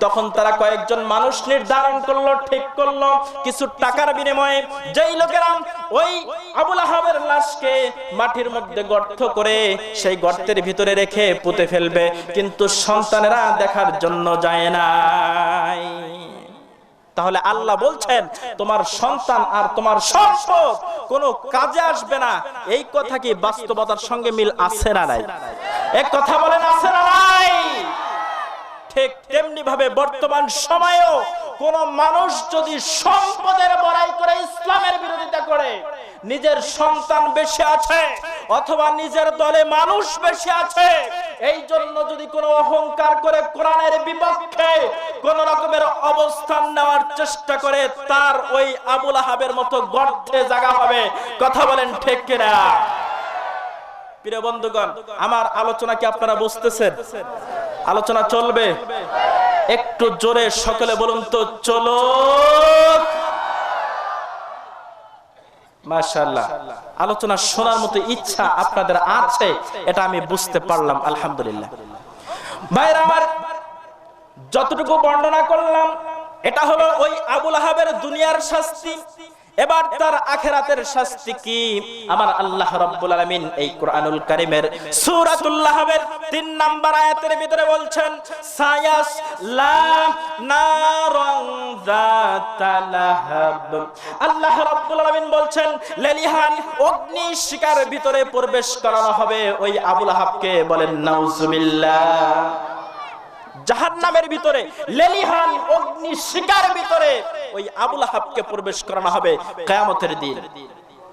তখন তারা কয়েকজন মানুষ নির্ধারণ করলো, ঠিক করলো, কিছু টাকার বিনিময়ে যেই লোকেরা ওই আবুল আহাবের লাশকে মাটির মধ্যে গর্ত করে সেই গর্তের ভিতরে রেখে পুঁতে ফেলবে, কিন্তু সন্তানেরা দেখার জন্য যায় নাই। তাহলে আল্লাহ বলছেন তোমার সন্তান আর তোমার সম্পদ কোনো কাজে আসবে না। এই কথা কি বাস্তবতার সঙ্গে মিল আছে না নাই? এক কথা বলেন, আছে না নাই? ঠিক তেমনি ভাবে বর্তমান সময়েও কোন মানুষ যদি সম্পদের বড়াই করে, ইসলামের বিরোধিতা করে, নিজের সন্তান বেশি আছে অথবা নিজের দলে মানুষ বেশি আছে, এই জন্য যদি কোনো অহংকার করে কোরআনের বিপক্ষে কোন রকমের অবস্থান নেওয়ার চেষ্টা করে, তার ওই আবুল আহাবের মতো গর্তে জায়গা হবে। কথা বলেন ঠিক কিনা? প্রিয় বন্ধুগণ, আমার আলোচনা কি আপনারা বুঝতেছেন? আলোচনা চলবে, একটু জোরে সকলে বলুন তো, চলো। মাশাআল্লাহ, আলোচনা শোনার মতো ইচ্ছা আপনাদের আছে, এটা আমি বুঝতে পারলাম, আলহামদুলিল্লাহ। ভাইরা আমার, যতটুকু বর্ণনা করলাম এটা হলো ওই আবুল আহাবের দুনিয়ার শাস্তি। এবার তার আখিরাতের শাস্তি কি? আমার আল্লাহ রাব্বুল আলামিন এই কোরআনুল কারীমের সূরাতুল লাহবের 3 নাম্বার আয়াতের ভিতরে বলছেন, সায়াস লা নারান যাতা লাহাব। আল্লাহ রাব্বুল আলামিন বলছেন লেলিহান অগ্নি শিখার ভিতরে প্রবেশ করানো হবে ওই আবুল আহাবকে। বলেন নাউজুবিল্লাহ। জাহান্নামের ভিতরে, লেলিহান অগ্নি শিখার ভিতরে ওই আবুল আহাবকে প্রবেশ করানো হবে কিয়ামতের দিন।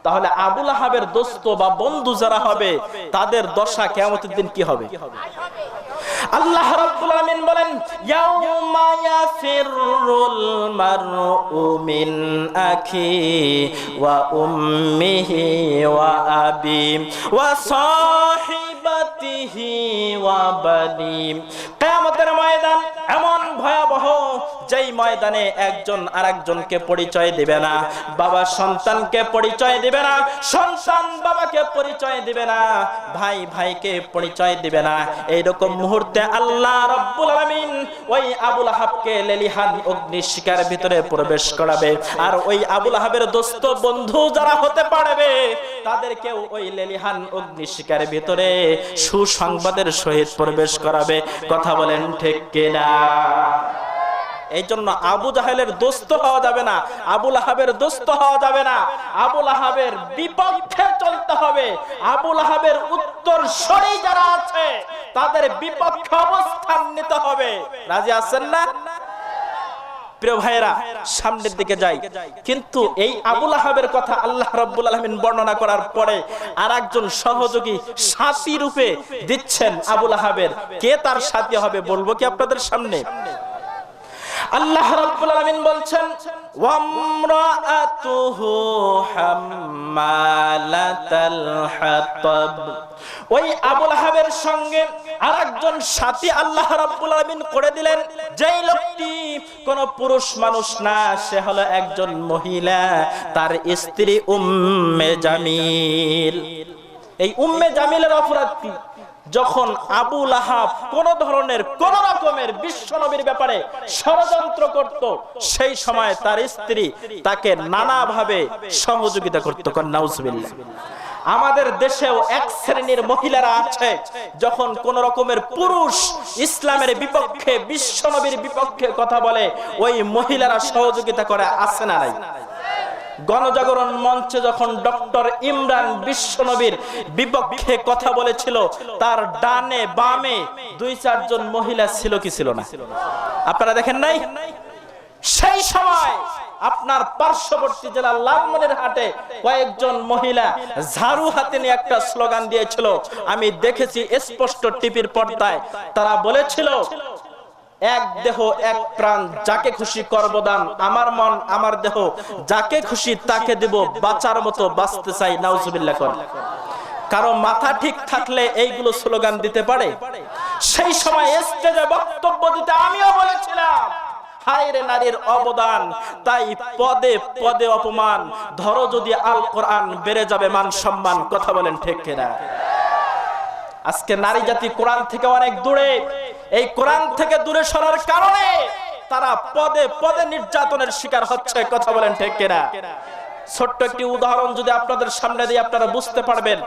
তাহলে আবুল আহাবের দোস্ত বা বন্ধু যারা হবে তাদের দশা কিয়ামতের দিন কি হবে? আল্লাহ রাব্বুল আলামিন বলেন, ইয়াউমা ইয়াফিরুল মারউ মিন আখি ওয়া উম্মিহি ওয়া আবি ওয়া সাহিবাতিহি ওয়া বানি। কিয়ামতের ময়দান এমন ভয়াবহ, যেই ময়দানে একজন আরেকজনকে পরিচয় দিবে না, বাবা সন্তানকে পরিচয় দিবে না, সন্তান বাবাকে পরিচয় দিবে না, ভাই ভাইকে পরিচয় দিবে না। এইরকম মুহূর্তে আল্লাহ রাব্বুল আলামিন ওই আবুল আহাবকে লেলিহান অগ্নিশিখার ভিতরে প্রবেশ করাবে। আর ওই আবুল আহাবের দোস্ত বন্ধু যারা হতে পারবে তাদেরকে ওই লেলিহান অগ্নিশিখার ভিতরে সুসংবাদের সহিত প্রবেশ করাবে। কথা বলেন ঠিক কিনা? এই জন্য আবু জাহেলের দোস্ত হওয়া যাবে না, আবুল আহাবের দোস্ত হওয়া যাবে না। আবুল আহাবের বিপক্ষে চলতে হবে। আবুল আহাবের উত্তরসূরি যারা আছে তাদের বিপক্ষে অবস্থান নিতে হবে। রাজি আছেন না? প্রিয় ভাইরা, সামনের দিকে যাই। কিন্তু এই আবুল আহাবের কথা আল্লাহ রাব্বুল আলামিন বর্ণনা করার পরে আরেকজন সহযোগী সাথী রূপে দিচ্ছেন আবুল আহাবের। কে তার সাথী হবে বলবো কি আপনাদের সামনে? আল্লাহ রাব্বুল আলামিন বলছেন, ওয়ামরাআতুহু হাম্মালাতাল হাতাব। ওই আবুল আহাবের সঙ্গে আরেকজন সাথী আল্লাহ রাব্বুল আলামিন করে দিলেন, যেই লোকটি কোন পুরুষ মানুষ না, সে হলো একজন মহিলা, তার স্ত্রী উম্মে জামিল। এই উম্মে জামিলের অপরাধ কি? যখন আবুল আহাব কোন ধরনের কোন রকমের বিশ্বনবীর ব্যাপারে ষড়যন্ত্র করত, সেই সময় তার স্ত্রী তাকে নানাভাবে সহযোগিতা করত। নাউজুবিল্লাহ। আমাদের দেশেও এক শ্রেণীর মহিলারা আছে, যখন কোন রকমের পুরুষ ইসলামের বিপক্ষে, বিশ্বনবীর বিপক্ষে কথা বলে, ওই মহিলারা সহযোগিতা করে। আছে না নাই? গণজাগরণ মঞ্চে যখন ডক্টর ইমরান বিশ্বনবীর বিপক্ষে কথা বলেছিল, তার ডানে বামে 2-4 জন মহিলা ছিল কি ছিল না? আপনারা দেখেন নাই? সেই সময় আপনার পার্শ্ববর্তী জেলা লালমনিরহাটে কয়েকজন মহিলা ঝাড়ু হাতে নিয়ে একটা স্লোগান দিয়েছিল, আমি দেখেছি স্পষ্ট টিভির পর্দায়। তারা বলেছিল, এক দেহ এক প্রাণ, যাকে খুশি করব দান, আমার মন আমার দেহ, যাকে খুশি তাকে দেব, বাঁচার মতো বাঁচতে চাই। নাউজুবিল্লাহ কর। কারো মাথা ঠিক থাকলে এইগুলো স্লোগান দিতে পারে? সেই সময় স্টেজে বক্তব্য দিতে আমিও বলেছিলাম, হায় রে নারীর অবদান, তাই পদে পদে অপমান, ধরো যদি আল কোরআন বেড়ে যাবে মান সম্মান। কথা বলেন ঠিক কিনা? আজকে নারী জাতি কোরআন থেকে অনেক দূরে। এই কোরআন থেকে দূরে সরার কারণে তারা পদে পদে নির্যাতনের শিকার হচ্ছে। কথা বলেন ঠিক কিনা? ছোট্ট একটি উদাহরণ যদি আপনাদের সামনে দিয়ে আপনারা বুঝতে পারবেন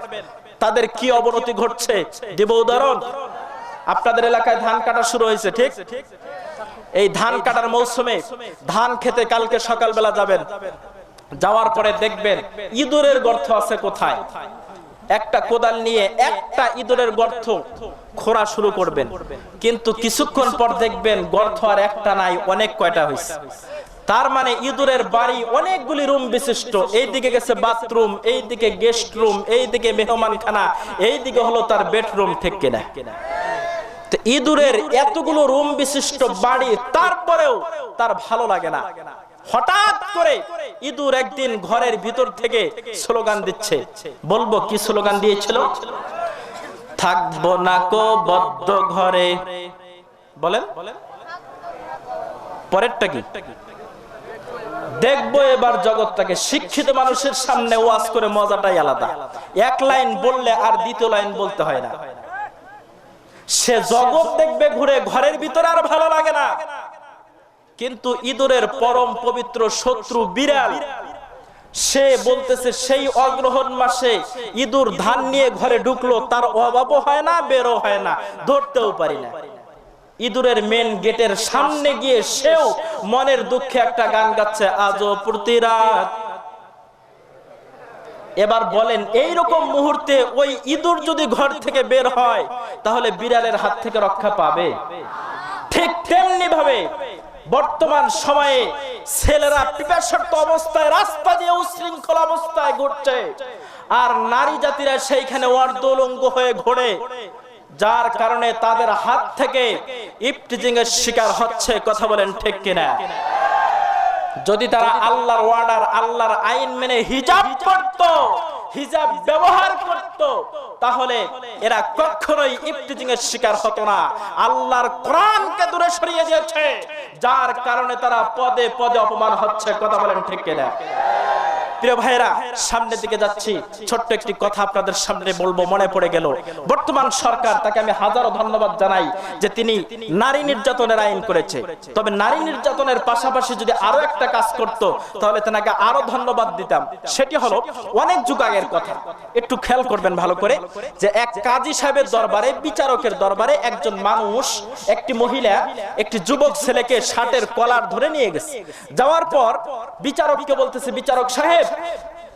তাদের কি অবনতি ঘটছে। দেব উদাহরণ। আপনাদের এলাকায় ধান কাটা শুরু হয়েছে, ঠিক? এই ধান কাটার মৌসুমে ধান খেতে কালকে সকালবেলা যাবেন, যাওয়ার পরে দেখবেন ইঁদুরের গর্ত আছে কোথায়। একটা কোদাল নিয়ে একটা ইঁদুরের গর্ত খোঁড়া শুরু করবেন, কিন্তু কিছুক্ষণ পর দেখবেন গর্ত আর একটা নাই, অনেক কয়টা হয়েছে। তার মানে ইঁদুরের বাড়ি অনেকগুলি রুম বিশিষ্ট। এইদিকে গেছে বাথরুম, এইদিকে গেস্ট রুম, এইদিকে মেহমানখানা, এইদিকে হলো তার বেডরুম। ঠিক কিনা? তো ইঁদুরের এতগুলো রুম বিশিষ্ট বাড়ি, তারপরেও তার ভালো লাগে না। হঠাৎ করে ইঁদুর একদিন ঘরের ভিতর থেকে স্লোগান দিচ্ছে। বলবো কি স্লোগান দিয়েছিল? থাকবো না কো বদ্ধ ঘরে। বলেন পরেরটা কি? দেখবো এবার জগৎটাকে। শিক্ষিত মানুষের সামনে ওয়াজ করে মজাটাই আলাদা। এক লাইন বললে আর দ্বিতীয় লাইন বলতে হয় না। সে জগৎ দেখবে ঘুরে, ঘরের ভিতরে আর ভালো লাগে না। কিন্তু ইঁদুরের পরম পবিত্র শত্রু বিড়াল, সে বলতেছে সেই অগ্রহণ মাসে ইঁদুর ধান নিয়ে ঘরে ঢুকলো, তার অভাবও হয় না, বেরো হয় না, ধরতেও পারি না। ইঁদুরের মেন গেটের সামনে গিয়ে সেও মনের দুঃখে একটা গান গাচ্ছে, আজও প্রতি রাত। এবার বলেন এইরকম মুহূর্তে ওই ইঁদুর যদি ঘর থেকে বের হয় তাহলে বিড়ালের হাত থেকে রক্ষা পাবে? ঠিক তেমনি ভাবে বর্তমান সময়ে ছেলেরা পিপাসার্ত অবস্থায় রাস্তা দিয়ে উশৃঙ্খল অবস্থায় ঘুরছে, আর নারী জাতিরা সেইখানে অর্ধউলঙ্গ হয়ে ঘোরে, যার কারণে তাদের হাত থেকে ইফটিজিং এর শিকার হচ্ছে। কথা বলেন ঠিক কিনা? যদি তারা আল্লাহর ওয়ার্ডার, আল্লাহর আইন মেনে হিজাব করত, হিজাব ব্যবহার করত, তাহলে এরা কখনোই ইফতিজিং এর শিকার হতো না। আল্লাহর কোরআনকে দূরে সরিয়ে দিয়েছে, যার কারণে তারা পদে পদে অপমান হচ্ছে। কথা বলেন ঠিক কিনা? প্রিয় ভাইরা, সামনের দিকে যাচ্ছি, ছোট্ট একটি কথা আপনাদের সামনে বলবো, মনে পড়ে গেল। বর্তমান সরকার, তাকে আমি হাজারো ধন্যবাদ জানাই যে তিনি নারী নির্যাতনের আইন করেছে। তবে নারী নির্যাতনের পাশাপাশি যদি আরো একটা কাজ করত তাহলে তাকে আরো ধন্যবাদ দিতাম। সেটি হলো অনেক যুগ আগের কথা, একটু খেয়াল করবেন ভালো করে, যে এক কাজী সাহেবের দরবারে, বিচারকের দরবারে একজন মানুষ, একটি মহিলা একটি যুবক ছেলেকে শার্টের কলার ধরে নিয়ে গেছে। যাওয়ার পর বিচারককে বলতেছে, বিচারক সাহেব,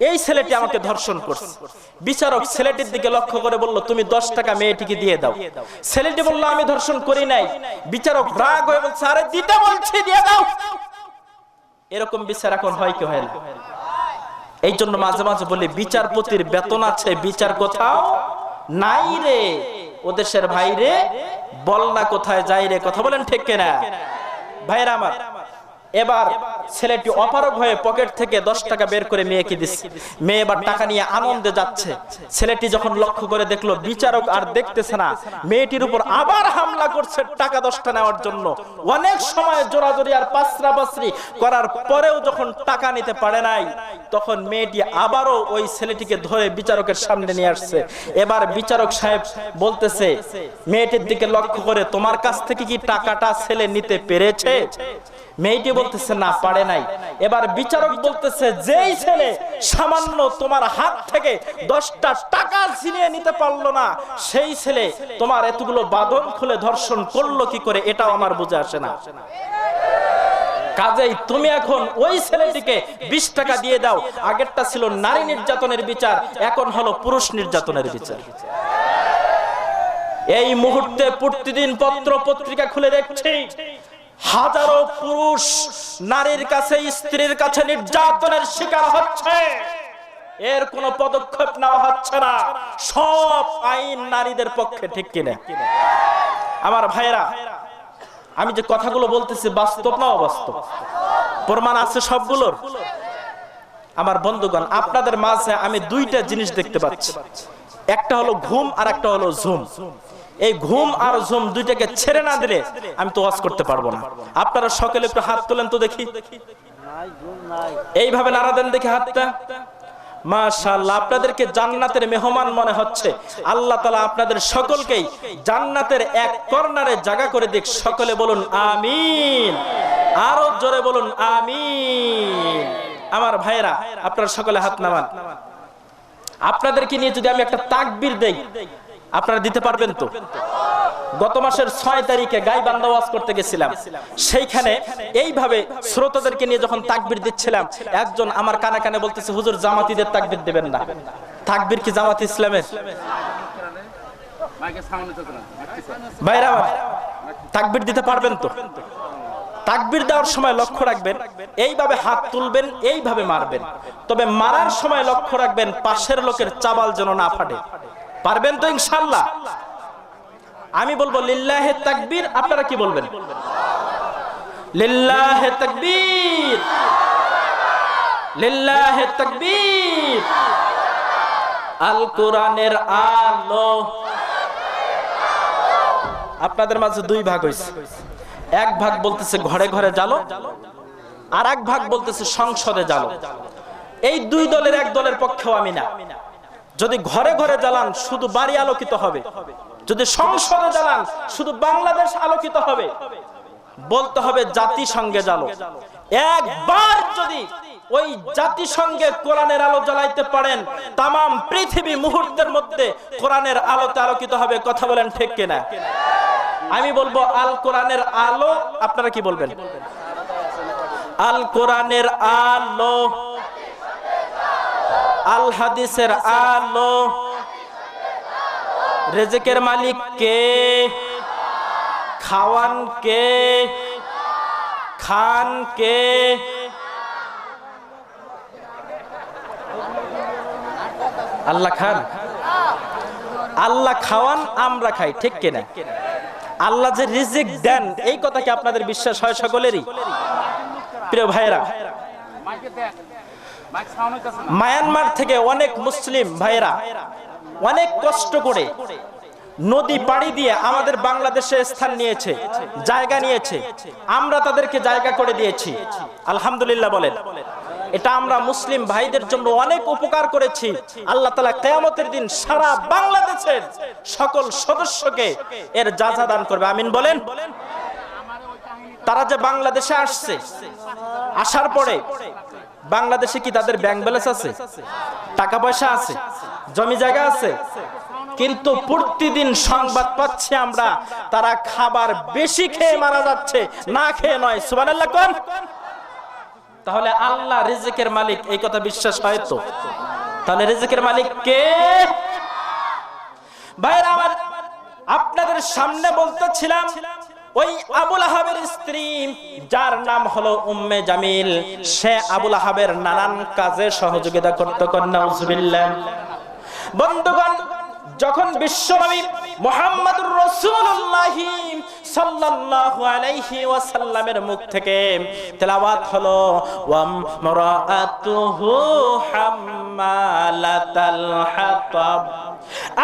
এই ছেলেটি আমাকে ধর্ষণ করছে। বিচারক ছেলেটির দিকে লক্ষ্য করে বলল, তুমি 10 টাকা মেয়েটিকে দিয়ে দাও। ছেলেটি বলল, আমি ধর্ষণ করি নাই। বিচারক রাগ হয়ে বলছে, আরে দিতে বলছি, দিয়ে দাও। এরকম বিচার এখন হয় কি হয় না? এই জন্য মাঝে মাঝে বলি, বিচারপতির বেতন আছে, বিচার কোথাও নাই রে। ও দেশের ভাই রে, বল না কোথায় যাই রে। কথা বলেন ঠিক কিনা? ভাইরা আমার, এবার ছেলেটি অপারগ হয়ে পকেট থেকে 10 টাকা বের করে মেয়েকে দিচ্ছে। মেয়ে এবার টাকা নিয়ে আনন্দে যাচ্ছে। ছেলেটি যখন লক্ষ্য করে দেখলো বিচারক আর দেখতেছে না, মেয়েটির উপর আবার হামলা করছে টাকা 10টা নেওয়ার জন্য। অনেক সময় জোরাজোরি আর পাসরাপাসরি করার পরেও যখন টাকা নিতে পারে নাই, তখন মেয়েটি আবারও ওই ছেলেটিকে ধরে বিচারকের সামনে নিয়ে আসছে। এবার বিচারক সাহেব বলতেছে মেয়েটির দিকে লক্ষ্য করে, তোমার কাছ থেকে কি টাকাটা ছেলে নিতে পেরেছে? মেয়েটি বলতেছে না, পারে নাই। এবার বিচারক বলতেছে, যেই ছেলে সামান্য তোমার হাত থেকে 10টা টাকা ছিনিয়ে নিতে পারলো না, সেই ছেলে তোমার এতগুলো বাঁধন খুলে ধর্ষণ করলো কি করে, এটাও আমার বুঝে আসে না। কাজেই তুমি এখন ওই ছেলেটিকে 20 টাকা দিয়ে দাও। আগেরটা ছিল নারী নির্যাতনের বিচার, এখন হলো পুরুষ নির্যাতনের বিচার। এই মুহূর্তে প্রতিদিন পত্র পত্রিকা খুলে দেখছি, হাজারো পুরুষ নারীর কাছে, স্ত্রীর কাছে নির্যাতনের শিকার হচ্ছে। এর কোনো পদক্ষেপ নেওয়া হচ্ছে না। সব আইন নারীদের পক্ষে, ঠিক কিনা? আমার ভাইরা, আমি যে কথাগুলো বলতেছি বাস্তব না অবাস্তব? প্রমাণ আছে সবগুলোর। আমার বন্ধুগণ, আপনাদের মাঝে আমি দুইটা জিনিস দেখতে পাচ্ছি, একটা হলো ঘুম আর একটা হলো ঝুম। এই ঘুম আর ঝুম দুইটাকে ছেড়ে না দিলে আমি তো ওয়াজ করতে পারবো না। আপনারা সকলে একটু হাত তোলেন তো দেখি, এইভাবে নাড়া দেন দেখি হাতটা। মাশাআল্লাহ, আপনাদেরকে জান্নাতের মেহমান মনে হচ্ছে। আল্লাহ তাআলা আপনাদের সকলকেই জান্নাতের এক কর্নারে জায়গা করে দিক। সকলে বলুন আমিন, আরো জোরে বলুন আমিন। আমার ভাইরা, আপনারা সকলে হাত নামান। আপনাদেরকে নিয়ে যদি আমি একটা তাকবীর দেই, আপনারা দিতে পারবেন তো? গত মাসের 6 তারিখে গাইবান্ধা ওয়াজ করতে গেছিলাম, সেইখানে এইভাবে শ্রোতাদেরকে নিয়ে যখন তাকবীর দিচ্ছিলাম, একজন আমার কানে কানে বলতেছে, হুজুর জামাতিদের তাকবীর দেবেন না। তাকবীর কি জামাত ইসলামের? ভাইরা, তাকবীর দিতে পারবেন তো? তাকবীর দেওয়ার সময় লক্ষ্য রাখবেন, এইভাবে হাত তুলবেন, এইভাবে মারবেন। তবে মারার সময় লক্ষ্য রাখবেন পাশের লোকের চাবাল যেন না ফাটে। পারবেন তো ইনশাআল্লাহ? আমি বলবো লিল্লাহে তাকবীর, আপনারা কি বলবেন? লিল্লাহে তাকবীর, লিল্লাহে তাকবীর। আল কোরআনের আলো। আপনাদের মাঝে দুই ভাগ হইছে, এক ভাগ বলতেছে ঘরে ঘরে জ্বালো, আর এক ভাগ বলতেছে সংসদে জ্বালো। এই দুই দলের এক দলের পক্ষেও আমি না। যদি ঘরে ঘরে জ্বালান শুধু বাড়ি আলোকিত হবে, যদি সংসদে জ্বালান শুধু বাংলাদেশ আলোকিত হবে। বলতে হবে জাতিসংঘে জ্বালো। একবার যদি ওই জাতিসংঘে কোরআনের আলো জ্বালাইতে পারেন, তামাম পৃথিবী মুহূর্তের মধ্যে কোরআনের আলোতে আলোকিত হবে। কথা বলেন ঠিক কিনা? আমি বলবো আল কোরআনের আলো, আপনারা কি বলবেন? আল কোরআনের আলো, আল হাদিসের আলো। রিজিকের মালিক কে? খাওয়ান কে? খান কে? আল্লাহ খান। আল্লাহ খাওয়ান, আমরা খাই, ঠিক কিনা? আল্লাহ যে রিজিক দেন, এই কথা কি আপনাদের বিশ্বাস হয় সকলেরই? প্রিয় ভাইরা, মায়ানমার থেকে অনেক মুসলিম ভাইরা অনেক কষ্ট করে নদী পাড়ি দিয়ে আমাদের বাংলাদেশে স্থান নিয়েছে, জায়গা নিয়েছে। আমরা তাদেরকে জায়গা করে দিয়েছি, আলহামদুলিল্লাহ বলেন। এটা আমরা মুসলিম ভাইদের জন্য অনেক উপকার করেছি। আল্লাহ তাআলা কিয়ামতের দিন সারা বাংলাদেশের সকল সদস্যকে এর জাযা দান করবে, আমিন বলেন। তারা যে বাংলাদেশে আসছে, আসার পরে বাংলাদেশে কি তাদের ব্যাংক ব্যালেন্স আছে? টাকা পয়সা আছে? জমি জায়গা আছে? কিন্তু প্রতিদিন সংবাদ পাচ্ছি আমরা, তারা খাবার বেশি খেয়ে মারা যাচ্ছে, না খেয়ে নয়। সুবহানাল্লাহ কোন? তাহলে আল্লাহ রিজিকের মালিক, এই কথা বিশ্বাস হয় তো? তাহলে রিজিকের মালিক কে? ভাইরা আমার, আপনাদের সামনে বলতেছিলাম, ওই আবুল আহাবের স্ত্রী যার নাম হলো উম্মে জামিল, সে আবুল আহাবের নানান কাজে সহযোগিতা করত। নাউজুবিল্লাহ। বন্ধুগণ, যখন বিশ্বনবী মুহাম্মদুর রাসূলুল্লাহ সাল্লাল্লাহু আলাইহি ওয়াসাল্লামের মুখ থেকে তেলাওয়াত হলো, ওয়া মারাআতুহু হাম্মালাতাল হাতাব,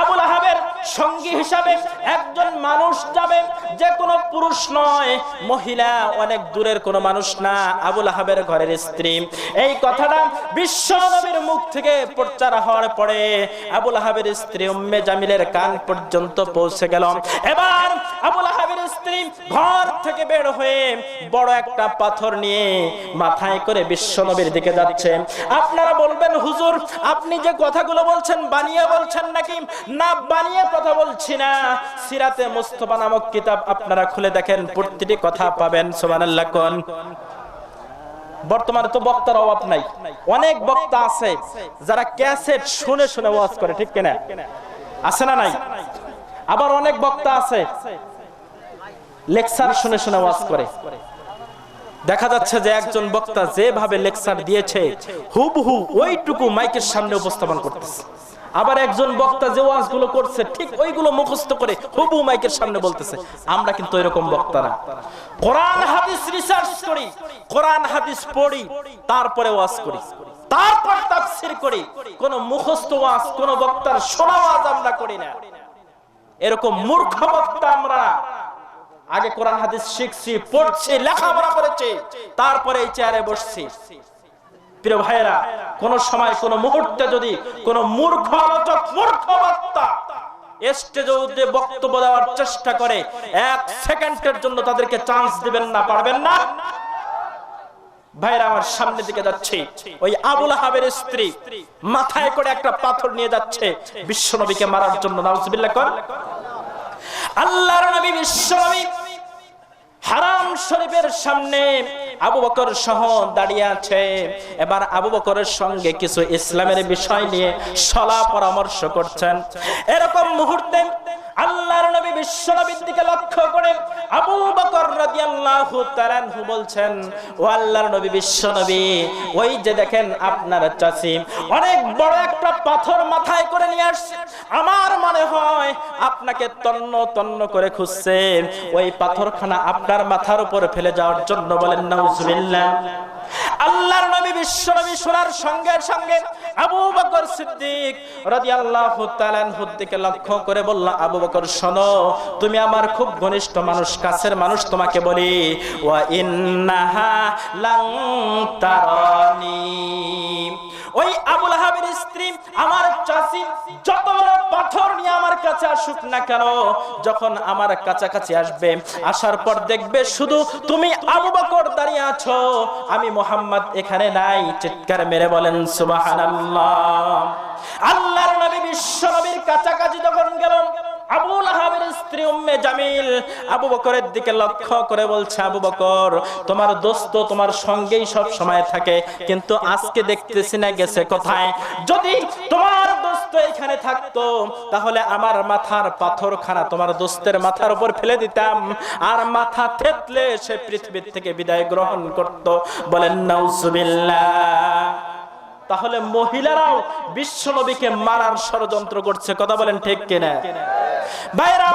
আবুল আহাবের সঙ্গী হিসাবে একজন মানুষ যাবে, যে কোনো পুরুষ নয়, মহিলা, অনেক দূরের কোনো মানুষ না, আবুল আহাবের ঘরের স্ত্রী। এই কথাটা বিশ্ব নবীর মুখ থেকে প্রচার হওয়ার পরে আবুল আহাবের স্ত্রী উম্মে জামিলের কান পর্যন্ত পৌঁছে গেল। এবার আবুল আহাবের স্ত্রী ঘর থেকে বের হয়ে বড় একটা পাথর নিয়ে মাথায় করে বিশ্ব নবীর দিকে যাচ্ছে। আপনারা বলবেন, হুজুর আপনি যে কথাগুলো বলছেন বানিয়ে বলছেন নাকি? না, বানিয়ে কথা বলছি না। সিরাতে মুস্তাফা নামক কিতাব আপনারা খুলে দেখেন, প্রতিটি কথা পাবেন। সুবহানাল্লাহ কোন? বর্তমানে তো বক্তার অভাব নাই, অনেক বক্তা আছে যারা ক্যাসেট শুনে শুনে ওয়াজ করে, ঠিক কিনা? আছে না নাই? আবার অনেক বক্তা আছে লেকচার শুনে শুনে ওয়াজ করে। দেখা যাচ্ছে যে একজন বক্তা যেভাবে লেকচার দিয়েছে হুবহু ওইটুকু মাইকের সামনে উপস্থাপন করতেছে। আবার একজন বক্তা যে ওয়াজগুলো করছে ঠিক ওইগুলো মুখস্থ করে হুবহু মাইকের সামনে বলতেছে। আমরা কিন্তু এরকম বক্তা না। কোরআন হাদিস রিসার্চ করি, কোরআন হাদিস পড়ি, তারপরে ওয়াজ করি, তারপর তাফসীর করি। কোন মুখস্থ ওয়াজ, কোন বক্তার শোনা ওয়াজ আমরা করি না। এরকম মূর্খ বক্তা আমরা। আগে কোরআন হাদিস শিখছি, পড়ছি, লেখাপড়া করেছি, তারপরে এই চেয়ারে বসছি। প্রিয় ভাইরা, কোন সময় কোন মুহূর্তে যদি কোন মূর্খ আলোচক, মূর্খ বক্তা স্টেজে উঠে বক্তব্য দেওয়ার চেষ্টা করে, এক সেকেন্ডের জন্য তাদেরকে চান্স দিবেন না, পারবেন না। ভাইরা আমার সামনের দিকে যাচ্ছে, ওই আবু লাহাবের স্ত্রী মাথায় করে একটা পাথর নিয়ে যাচ্ছে বিশ্বনবীকে মারার জন্য। নাউজুবিল্লাহ কর। আল্লাহর নবী বিশ্বনবী হারাম শরীফের সামনে আবু বকর সহ দাঁড়িয়ে আছে। এবার আবু বকরের সঙ্গে কিছু ইসলামের বিষয় নিয়ে সলা পরামর্শ করছেন। এরকম মুহূর্তে আল্লাহর নবী বিশ্বনবীর দিকে লক্ষ্য করে আবু বকর রাদিয়াল্লাহু তাআলা আনহু বলছেন, ও আল্লাহর নবী বিশ্বনবী, ওই যে দেখেন আপনার চাচী অনেক বড় একটা পাথর মাথায় করে নিয়ে আসছে। আমার মনে হয় আপনাকে তন্ন তন্ন করে খুঁজছে, ওই পাথরখানা আপনার মাথার উপর ফেলে যাওয়ার জন্য। বলেন নাউজুবিল্লাহ। আল্লাহর নবী বিশ্বনবী শোনার সঙ্গে সঙ্গে আবু বকর সিদ্দিক রাদিয়াল্লাহু তাআলা আনহুর দিকে লক্ষ্য করে বলল, আবু বকর শোনো, তুমি আমার খুব ঘনিষ্ঠ মানুষ, কাছের মানুষ, তোমাকে বলি, ওয়া ইন্নাহা লান তারানি। ওই আবু লাহাবের স্ত্রী আমার চাচী যত বড় পাথর নিয়ে আমার কাছে আসুক না কেন, যখন আমার কাছাকাছি আসবে, আসার পর দেখবে শুধু তুমি আবু বকর দাঁড়িয়ে আছো, আমি মুহাম্মদ এখানে নাই। চিৎকার মেরে বলেন সুবহানাল্লাহ। আল্লাহর নবী বিশ্বনবীর কাছাকাছি যখন গেল, আবু লাহাবের স্ত্রী উম্মে জামিল আবু বকরের দিকে লক্ষ্য করে বলছে, আবু বকর, তোমার দোস্ত তোমার সঙ্গেই সব সময় থাকে, কিন্তু আজকে দেখতেছি না গেছে কোথায়। যদি তোমার দোস্ত এখানে থাকতো তাহলে আমার মাথার পাথরখানা তোমার দোস্তের মাথার উপর ফেলে দিতাম, আর মাথা থেতলে সে পৃথিবীর থেকে বিদায় গ্রহণ করত। বলেন নাউজুবিল্লাহ। তাহলে মহিলারাও বিশ্বনবীকে মারার ষড়যন্ত্র করছে। কথা বলেন ঠিক কিনা? ভাইরা,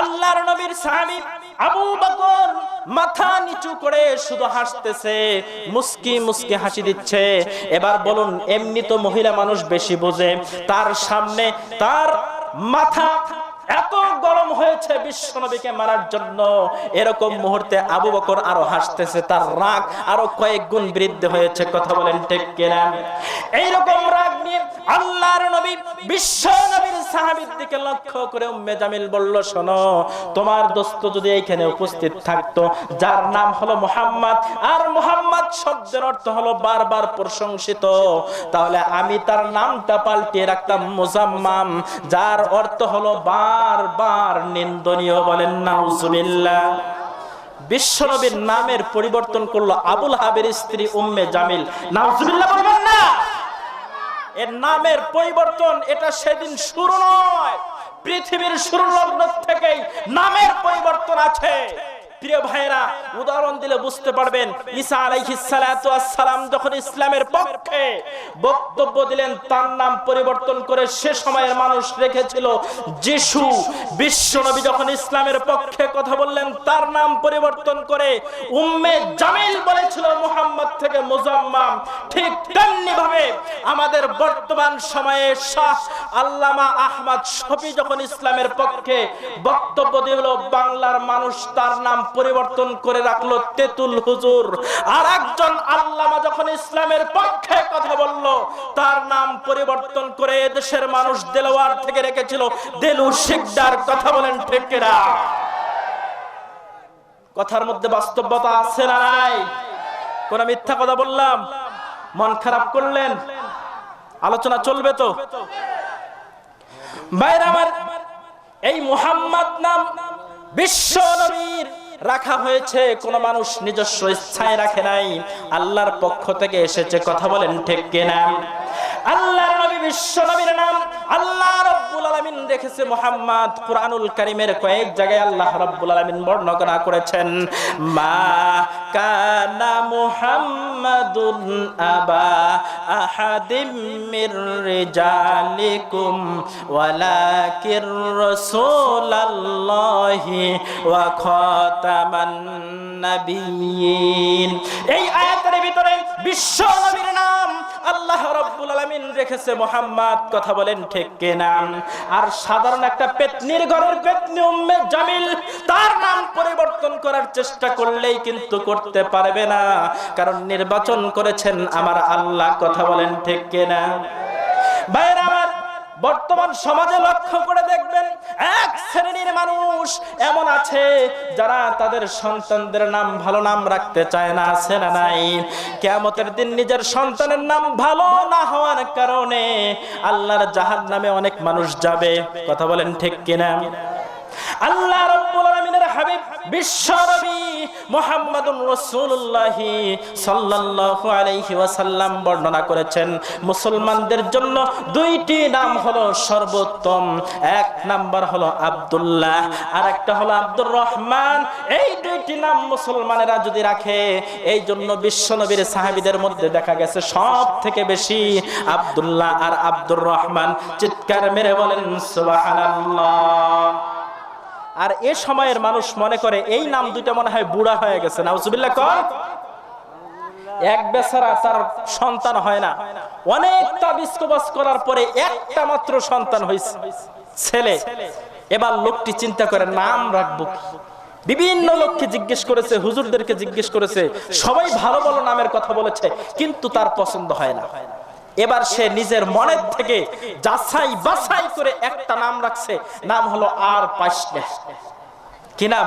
আল্লাহর নবীর সাহাবী আবু বকর মাথা নিচু করে শুধু হাসতেছে, মুস্কি মুস্কি হাসি দিচ্ছে। এবার বলুন, এমনি তো মহিলা মানুষ বেশি বোঝে, তার সামনে তার মাথা এত গরম হয়েছে বিশ্বনবীকে মারার জন্য। এরকম মুহূর্তে আবু বকর আরো হাসতেছে, তার রাগ আরো কয়েক গুণ বৃদ্ধি হয়েছে। কথা বলেন ঠিক কিনা? এইরকম রাগ নিয়ে আল্লাহর নবী বিশ্বনবীর সাহাবীর দিকে লক্ষ্য করে উম্মে জামিল বলল, শোনো, তোমার দোস্ত যদি এইখানে উপস্থিত থাকতো, যার নাম হলো মুহাম্মদ, আর মুহাম্মদ শব্দের অর্থ হলো বারবার প্রশংসিত, তাহলে আমি তার নামটা পাল্টিয়ে রাখতাম মুজাম্মাম, যার অর্থ হলো বারবার নিন্দনীয়। বলেন নাউজুবিল্লাহ। বিশ্বনবীর নামের পরিবর্তন করলো আবু লাহাবের স্ত্রী উম্মে জামিল। নাউজুবিল্লাহ বলবেন না? এর নামের পরিবর্তন এটা সেদিন শুরু নয়, পৃথিবীর শুরু লগ্ন থেকেই নামের পরিবর্তন আছে। প্রিয় ভাইরা, উদাহরণ দিলে বুঝতে পারবেন। ঈসা আলাইহিস সালাতু ওয়াস সালাম যখন ইসলামের পক্ষে বক্তব্য দিলেন, তার নাম পরিবর্তন করে সে সময়ের মানুষ রেখেছিল যিশু। বিশ্বনবী যখন ইসলামের পক্ষে কথা বললেন, তার নাম পরিবর্তন করে উম্মে জামিল বলেছিল মুহাম্মদ থেকে মুজাম্মাম। ঠিক তেমনি ভাবে আমাদের বর্তমান সময়ে শাহ আল্লামা আহমদ শফি যখন ইসলামের পক্ষে বক্তব্য দিল, বাংলার মানুষ তার নাম পরিবর্তন করে রাখলো তেতুল হুজুর। আর একজন আল্লামা যখন ইসলামের পক্ষে কথা বলল, তার নাম পরিবর্তন করে দেশের মানুষ দেলোয়ার থেকে রেখেছিল দেলু শিকদার। কথা বলেন ঠিক কিনা? কথার মধ্যে বাস্তবতা আছে না নাই? কোন মিথ্যা কথা বললাম? মন খারাপ করলেন? আলোচনা চলবে তো? ভাইরা আমার, এই মুহাম্মদ নাম বিশ্ব নবীর রাখা হয়েছে, কোন মানুষ নিজস্ব ইচ্ছায় রাখে নাই, আল্লাহর পক্ষ থেকে এসেছে। কথা বলেন ঠিক কিনা? আল্লাহর নবী বিশ্ব নবীর নাম আল্লাহ রাব্বুল আলামিন রেখেছে মুহাম্মদ। কুরআনুল কারীমের কয়েক জায়গায় আল্লাহ রাব্বুল আলামিন বর্ণনা করেছেন, মা কানা মুহাম্মাদুন আবা আহাদিম মির রিজালিকুম ওয়ালাকির রাসূলুল্লাহি ওয়া খাতামান নাবিয়্যিন। এই আয়াতের ভিতরে বিশ্ব নবীর নাম আল্লাহ রাব্বুল আলামিন রেখেছে মুহাম্মদ। কথা বলেন ঠিক কিনা? আর সাধারণ একটা পেতনির ঘরের পেতনি উম্মে জামিল, তার নাম পরিবর্তন করার চেষ্টা করলেই কিন্তু করতে পারবে না, কারণ নির্বাচন করেছেন আমার আল্লাহ। কথা বলেন ঠিক কিনা? ভাইরা আমার, বর্তমান সমাজে লক্ষ্য করে দেখবেন এক শ্রেণীর মানুষ এমন আছে যারা তাদের সন্তানদের নাম ভালো নাম রাখতে চায় না, আছে না নাই? কিয়ামতের দিন নিজের সন্তানের নাম ভালো না হওয়ার কারণে আল্লাহর জাহান্নামে অনেক মানুষ যাবে। কথা বলেন ঠিক কিনা? আল্লাহ রাব্বুল আলামিনের হাবিব বিশ্ব নবী মুহাম্মাদুর রাসূলুল্লাহ সাল্লাল্লাহু আলাইহি ওয়াসাল্লাম বর্ণনা করেছেন, মুসলমানদের জন্য দুইটি নাম হলো সর্বোত্তম। এক নাম্বার হলো আব্দুল্লাহ, আর একটা হলো আব্দুর রহমান। এই দুইটি নাম মুসলমানেরা যদি রাখে, এই জন্য বিশ্ব নবীর সাহাবীদের মধ্যে দেখা গেছে সব থেকে বেশি আব্দুল্লাহ আর আব্দুর রহমান। চিৎকার মেরে বলেন সুবহানাল্লাহ। আর এ সময়ের মানুষ মনে করে এই নাম দুইটা মনে হয় বুড়া হয়ে গেছে। নাউজুবিল্লাহ কর। এক বেচারা তার সন্তান হয় না, অনেক তাবিজ কবজ করার পরে একটা মাত্র সন্তান হয়েছে, ছেলে। এবার লোকটি চিন্তা করে নাম রাখবো কি? বিভিন্ন লোককে জিজ্ঞেস করেছে, হুজুরদেরকে জিজ্ঞেস করেছে, সবাই ভালো ভালো নামের কথা বলেছে, কিন্তু তার পছন্দ হয় না। এবার সে নিজের মনের থেকে যাচাই বাছাই করে একটা নাম রাখছে, নাম হলো আর পাশনা। কি নাম?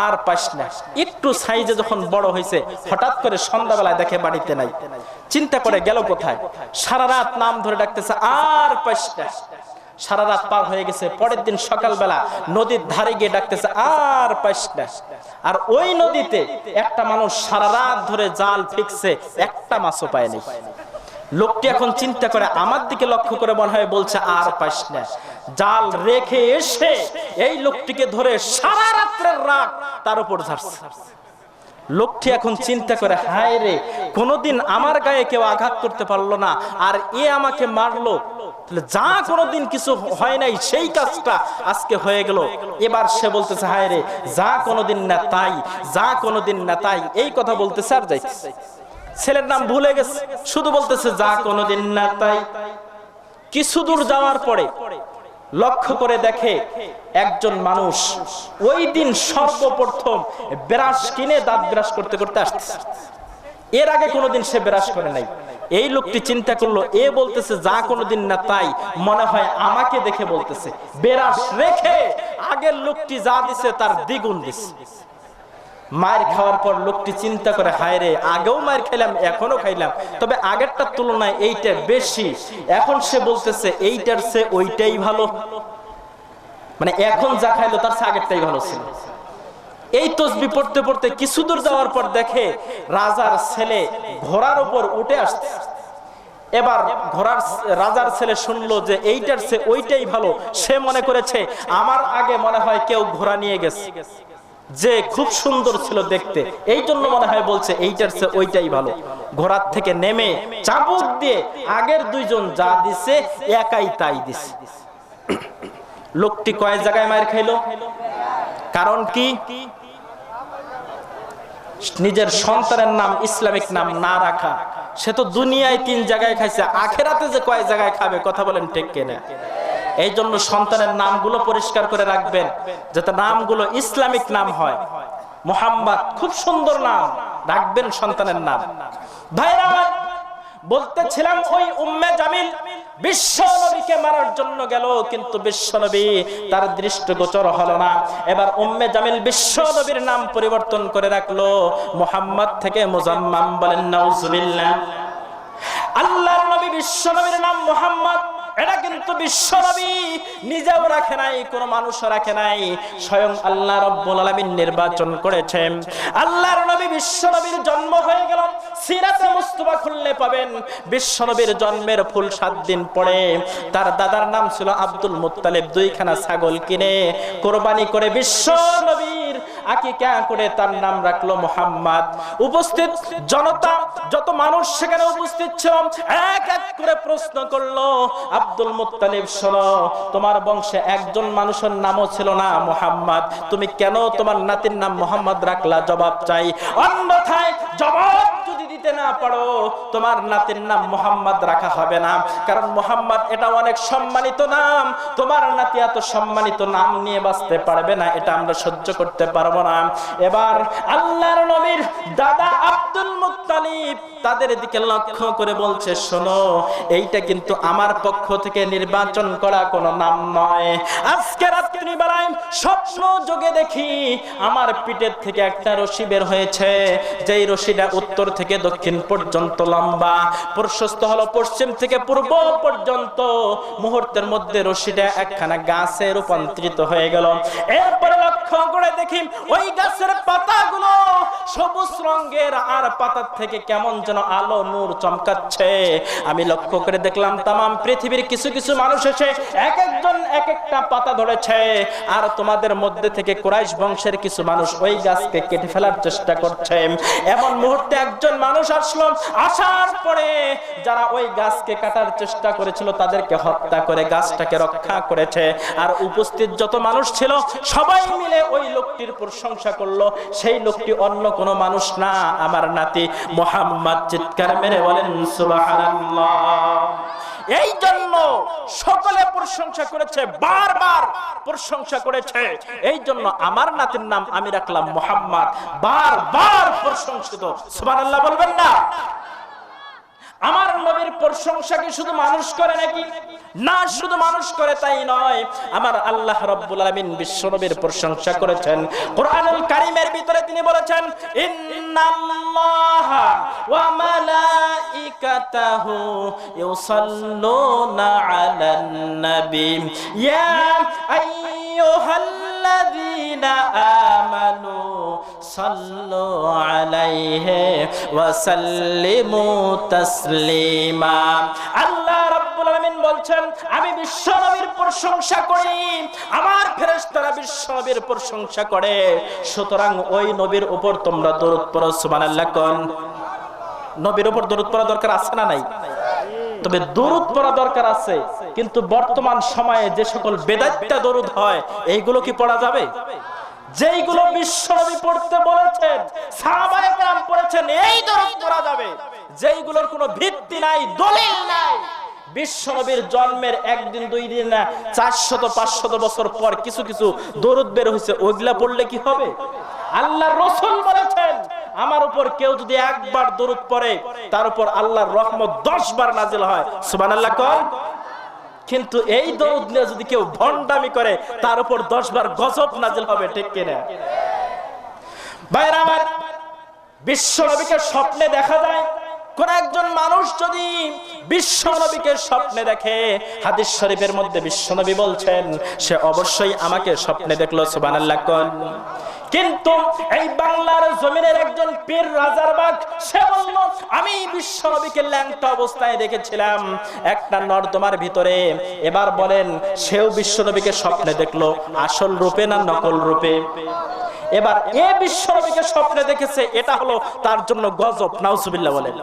আর পাশনা। একটু সাইজে যখন বড় হয়েছে, হঠাৎ করে সন্ধ্যাবেলায় দেখে বাড়িতে নাই। চিন্তা করে গেল কোথায়, সারা রাত নাম ধরে ডাকতেছে আর পাশনা। সারা রাত পার হয়ে গেছে, পরের দিন সকালবেলা নদীর ধারে গিয়ে ডাকতেছে আর পাশনা। আর ওই নদীতে একটা মানুষ সারা রাত ধরে জাল ফিকছে, একটা মাছও পায়নি। লোকটি এখন চিন্তা করে, আমার দিকে লক্ষ্য করে মনে হয় বলছে আর পাস না। জাল রেখে এসে এই লোকটিকে ধরে সারা রাত্রের রাত তার উপর ঝাড়ছে। লোকটি এখন চিন্তা করে, হায় রে, কোনোদিন আমার গায়ে কেউ আঘাত করতে পারলো না, আর এ আমাকে মারলো। যা কোনোদিন কিছু হয় নাই সেই কাজটা আজকে হয়ে গেল। এবার সে বলতেছে, হায় রে, যা কোনোদিন না তাই, যা কোনোদিন না তাই, এই কথা বলতেছে আর যাইতেছে। ছেলের নাম ভুলে গেছে, শুধু বলতেছে যা কোনোদিন না তাই। কিছু দূর যাওয়ার পরে লক্ষ্য করে দেখে একজন মানুষ ওই দিন সর্বপ্রথম ব্রাশ কিনে দাঁত ব্রাশ করতে করতে আসছে। এর আগে কোনোদিন সে ব্রাশ করে নাই। এই লোকটি চিন্তা করলো, এ বলতেছে যা কোনোদিন না তাই, মনে হয় আমাকে দেখে বলতেছে। ব্রাশ রেখে আগের লোকটি যা দিছে তার দ্বিগুণ দিছে। মায়ের খাওয়ার পর লোকটি চিন্তা করে, হায় রে, আগেও মায়ের খাইলাম, এখনো খাইলাম, তবে আগেরটার তুলনায় এইটা বেশি। এখন সে বলতেছে এইটার চেয়ে ওইটাই ভালো, মানে এখন যা খাইলো তার চেয়ে আগেরটাই ভালো ছিল। এই তসবিহ পড়তে পড়তে কিছু দূর যাওয়ার পর দেখে রাজার ছেলে ঘোড়ার উপর উঠে আসছে। এবার রাজার ছেলে শুনলো যে এইটার চেয়ে ওইটাই ভালো। সে মনে করেছে আমার আগে মনে হয় কেউ ঘোড়া নিয়ে গেছে, যে খুব সুন্দর ছিল দেখতে, এই জন্য মনে হয় বলছে এইটার চেয়ে ওইটাই ভালো। ঘোড়ার থেকে নেমে চাবুক দিয়ে আগের দুইজন যা দিছে একাই তাই দিছে। লোকটি কয় জায়গায় মার খাইলো? কারণ কি? নিজের সন্তানের নাম ইসলামিক নাম না রাখা। সে তো দুনিয়ায় 3 জায়গায় খাইছে, আখেরাতে যে কয় জায়গায় খাবে, কথা বলেন ঠিক কিনা? এই জন্য সন্তানের নামগুলো পরিষ্কার করে রাখবেন, যাতে নামগুলো ইসলামিক নাম হয়। মুহাম্মদ খুব সুন্দর নাম, রাখবেন সন্তানের নাম। ভাইরা বলতেছিলাম, ওই উম্মে জামিল বিশ্ব নবীকে মারার জন্য গেল, কিন্তু বিশ্ব নবী তার দৃষ্টিগোচর হলো না। এবার উম্মে জামিল বিশ্ব নবীর নাম পরিবর্তন করে রাখলো, মুহাম্মদ থেকে মুজাম্মাম। বলেন নাউজুবিল্লাহ। আল্লাহর নবী বিশ্ব নবীর নাম মুহাম্মদ, এটা কিন্তু বিশ্বনবী নিজেও রাখে নাই, কোন মানুষও রাখে নাই, স্বয়ং আল্লাহ রাব্বুল আলামিন নির্বাচন করেছেন। আল্লাহর নবী বিশ্বনবীর জন্ম হয়ে গেল, সিরাতে মুস্তাফা খুললে পাবেন বিশ্বনবীর জন্মের ফুল 7 দিন পরে তার দাদার নাম ছিল আব্দুল মুত্তালিব, 2খানা ছাগল কিনে কোরবানি করে বিশ্বনবীর আকিকা করে তার নাম রাখলো মুহাম্মদ। উপস্থিত জনতা, যত মানুষ সেখানে উপস্থিত ছিল, এক এক করে প্রশ্ন করলো, আব্দুল মুত্তালিব শোনো, তোমার বংশে একজন মানুষের নামও ছিল না মুহাম্মদ, তুমি কেন তোমার নাতির নাম মুহাম্মদ রাখলা? জবাব চাই, অন্যথায় জবাব যদি দিতে না পারো তোমার নাতির নাম মুহাম্মদ রাখা হবে না, কারণ মুহাম্মদ এটা অনেক সম্মানিত নাম, তোমার নাতি এত সম্মানিত নাম নিয়ে বাঁচতে পারবে না, এটা আমরা সহ্য করতে পারবো না। এবার আল্লাহর নবীর দাদা আব্দুল মুত্তালিব তাদের দিকে লক্ষ্য করে বলছে, শোনো, এইটা কিন্তু আমার পক্ষ থেকে নির্বাচন করা কোনো নাম নয়। আজকে রাত্রি বেলায় স্বপ্ন যোগে দেখি আমার পিঠের থেকে একটা রশি বের হয়েছে, যেই রশিটা উত্তর থেকে দক্ষিণ পর্যন্ত লম্বা, প্রশস্ত হলো পশ্চিম থেকে পূর্ব পর্যন্ত। মুহূর্তের মধ্যে রশিটা একখানা গাছে রূপান্তরিত হয়ে গেল। এরপরে লক্ষ্য করে দেখি ওই গাছের পাতাগুলো সবুজ রঙের, আর পাতার থেকে কেমন যেন আলো নূর চমকাচ্ছে। আমি লক্ষ্য করে দেখলাম তামাম পৃথিবীর কিছু কিছু মানুষ এসে এক একজন এক একটা পাতা ধরেছে, আর তোমাদের মধ্যে থেকে কুরাইশ বংশের কিছু মানুষ ওই গাছকে কেটে ফেলার চেষ্টা করছে। এমন মুহূর্তে একজন মানুষ আসলো, আসার পরে যারা ওই গাছকে কাটার চেষ্টা করেছিল তাদেরকে হত্যা করে গাছটাকে রক্ষা করেছে। আর উপস্থিত যত মানুষ ছিল সবাই মিলে ওই লোকটির প্রশংসা করলো। সেই লোকটি অন্য কোনো মানুষ না, আমার নাতি মুহাম্মদ। চিৎকার মেরে বলেন সুবহানাল্লাহ। এই জন্য সকলে প্রশংসা করেছে, বারবার প্রশংসা করেছে। এই জন্য আমার নাতির নাম আমি রাখলাম মুহাম্মদ, বারবার প্রশংসিত। সুবহানাল্লাহ বলবেন না? আমার নবীর প্রশংসা কি শুধু মানুষ করে নাকি? না, শুধু মানুষ করে তাই নয়, আমার আল্লাহ রাব্বুল আলামিন বিশ্ব নবীর প্রশংসা করেছেন। কোরআনুল কারীমের ভিতরে তিনি বলেছেন, ইন্নাল্লাহা ওয়া মালাইকাতাহু ইউসাল্লুনা আলান নবী ইয়া আইয়ুহাল্লাযীনা আমানু সাল্লু আলাইহি ওয়া সাল্লিমু তাসলিমা। আল্লাহ রাব্বুল আলামিন বলছেন, আমি বিশ্ব নবীর প্রশংসা করি, আমার ফেরেশতারা বিশ্ব নবীর প্রশংসা করে, সুতরাং ওই নবীর উপর তোমরা দরুদ পড়ো। সুবহানাল্লাহ কোন? নবীর উপর দরুদ পড়া দরকার আছে না নাই? তবে দরুদ পড়া দরকার আছে, কিন্তু বর্তমান সময়ে যে সকল বেদাত্তা দরুদ হয় এইগুলো কি পড়া যাবে? যেইগুলো বিশ্বনবী পড়তে বলেছেন, সাহাবায়ে কেরাম পড়েছেন, এই দরুদ পড়া যাবে। যেইগুলোর কোনো ভিত্তি নাই, দলিল নাই, বিশ্বনবীর জন্মের একদিন দুই দিন না, 400-500 বছর পর কিছু কিছু দরুদ বের হয়েছে, ওইগুলা পড়লে কি হবে? আল্লাহর রাসূল বলেছেন, আমার উপর কেউ যদি একবার দরুদ পড়ে তার উপর আল্লাহর রহমত 10 বার নাজিল হয়। সুবহানাল্লাহ কোন? কিন্তু এই দরুদ নিয়ে যদি কেউ ভণ্ডামি করে তার উপর 10 বার গজব নাজিল হবে। ঠিক কিনা ভাইরা আমার? বিশ্ব নবীকে স্বপ্নে দেখা যায়। কোন একজন মানুষ যদি বিশ্ব নবীকে স্বপ্নে দেখে, হাদিস শরীফের মধ্যে বিশ্ব নবী বলছেন সে অবশ্যই আমাকে স্বপ্নে দেখলো। সুবহানাল্লাহ কোন? কিন্তু এই বাংলার জমিনের একজন পীর রাজার বাগ, সে বলল আমি বিশ্ব নবীকে ল্যাংটা অবস্থায় দেখেছিলাম একটা নর্দমার ভিতরে। এবার বলেন, সেও বিশ্ব নবীকে স্বপ্নে দেখলো, আসল রূপে না নকল রূপে? এবার এ বিশ্ব নবীকে স্বপ্নে দেখেছে, এটা হলো তার জন্য গজব। নাউজুবিল্লাহ বলেন।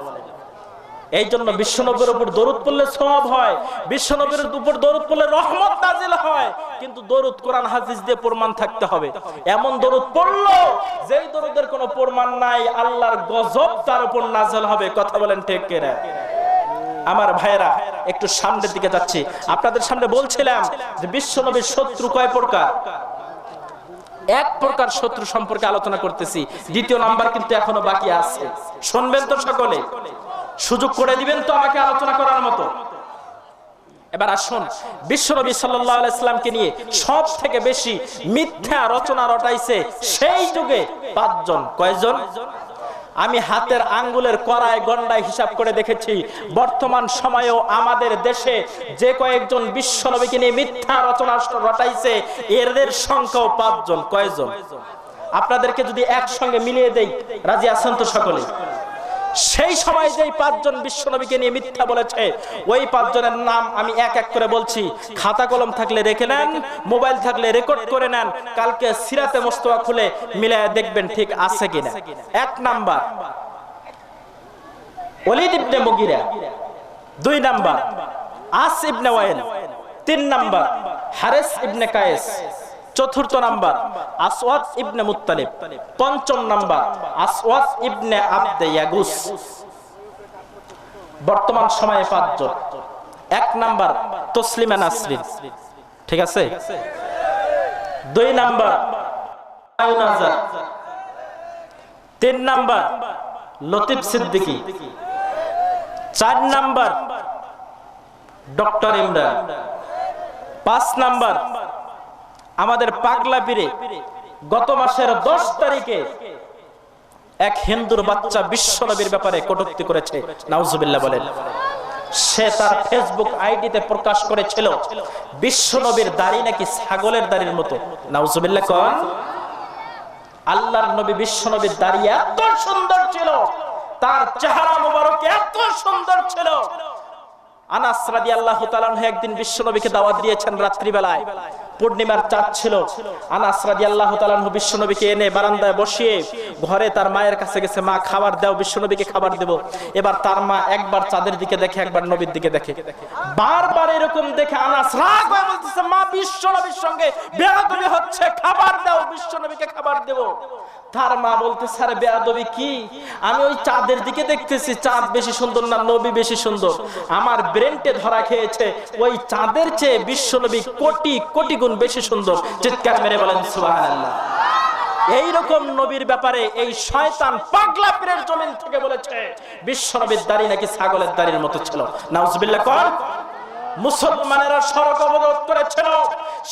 এই জন্য বিশ্বনবীর উপর দরুদ পড়লে সওয়াব হয়, বিশ্বনবীর উপর দরুদ পড়লে রহমত নাজিল হয়। কিন্তু দরুদ কোরআন হাদিস দিয়ে প্রমাণ থাকতে হবে। এমন দরুদ পড়লো যেই দরুদের কোনো প্রমাণ নাই, আল্লাহর গজব তার উপর নাজিল হবে। কথা বলেন ঠিক কিনা? আমার ভাইরা, একটু সামনের দিকে যাচ্ছি। আপনাদের সামনে বলছিলাম যে বিশ্বনবীর শত্রু কয় প্রকার? এক প্রকার শত্রু সম্পর্কে আলোচনা করতেছি, দ্বিতীয় নাম্বার কিন্তু এখনো বাকি আছে। শুনবেন তো সকলে? সুযোগ করে দিবেন তো আমাকে আলোচনা করার মতো? এবার আসুন, বিশ্বনবী সাল্লাল্লাহু আলাইহি সাল্লামকে নিয়ে সব থেকে বেশি মিথ্যা রচনা রটাইছে সেই যুগে 5 জন। কয়জন? আমি হাতের আঙ্গুলের কড়ায় গন্ডায় হিসাব করে দেখেছি, বর্তমান সময়েও আমাদের দেশে যে কয়েকজন বিশ্বনবীকে নিয়ে মিথ্যা রচনা রটাইছে এদের সংখ্যাও 5 জন। কয়জন? আপনাদেরকে যদি একসঙ্গে মিলিয়ে দেই, রাজি আছেন তো সকলে? সেই সময় যেই 5 জন বিশ্বনবীকে নিয়ে মিথ্যা বলেছে, ওই 5 জনের নাম আমি এক এক করে বলছি। খাতা কলম থাকলে রেখে নেন, মোবাইল থাকলে রেকর্ড করে নেন, কালকে সিরাতে মুস্তাফা খুলে মিলায় দেখবেন ঠিক আছে কিনা। 1 নাম্বার ওলীদ ইবনে মুগীরা, 2 নাম্বার আস ইবনে ওয়াইল, 3 নাম্বার হারিস ইবনে কায়েস, 4th নাম্বার আসওয়াদ ইবনে মুত্তালিব, 5ম নাম্বার আসওয়াদ ইবনে আবদে ইয়াগুস। বর্তমান সময়ে 5 জন। 1 নাম্বার তসলিমা নাসরিন, ঠিক আছে? 2 number Ayunazar, 3 number Latif Siddiqui, 4 number doctor Imran, 5 number আমাদের পাগলা পীরে গত মাসের 10 তারিখে এক হিন্দুর বাচ্চা বিশ্বনবীর ব্যাপারে কটূক্তি করেছে, নাউজুবিল্লাহ বলেন। সে তার ফেসবুক আইডিতে প্রকাশ করেছিল বিশ্বনবীর দাড়ি নাকি ছাগলের দাড়ির মতো। নাউজুবিল্লাহ কোন? আল্লাহর নবী বিশ্বনবীর দাড়ি এত সুন্দর ছিল, তার চেহারা মুবারক এত সুন্দর ছিল। আনাস রাদিয়াল্লাহু তাআলা একদিন বিশ্বনবীকে দাওয়াত দিয়েছেন রাত্রিবেলায়, পূর্ণিমার চাঁদ ছিল। আনাস রাদিয়াল্লাহু তাআলা বিশ্বনবীকে এনে বারান্দায় বসিয়ে ঘরে তার মায়ের কাছে গেছে, মা খাবার দাও, বিশ্বনবীকে খাবার দেব। এবার তার মা একবার চাঁদের দিকে দেখে, একবার নবীর দিকে দেখে, বারবার এরকম দেখে আনাস রাগ হয়ে বলতেছে, মা বিশ্বনবীর সঙ্গে বেয়াদবি হচ্ছে, খাবার দাও, বিশ্বনবীকে খাবার দেব। তার মা বলতেছে, আরে বেয়াদবি কি, আমি ওই চাঁদের দিকে দেখতেছি, চাঁদ বেশি সুন্দর না নবী বেশি সুন্দর? আমার ব্রেনটে ধরা খেয়েছে, ওই চাঁদের চেয়ে বিশ্বনবী কোটি কোটি গুণ বেশি সুন্দর। চিৎকার মেরে বলেন সুবহানাল্লাহ। এইরকম নবীর ব্যাপারে এই শয়তান পাগলা পীরের জমিন থেকে বলেছে বিশ্বনবীর দাড়ি নাকি ছাগলের দাড়ির মতো ছিল। নাউজুবিল্লাহ কোন? মুসলমানেরা সড়ক অবরোধ করেছিল,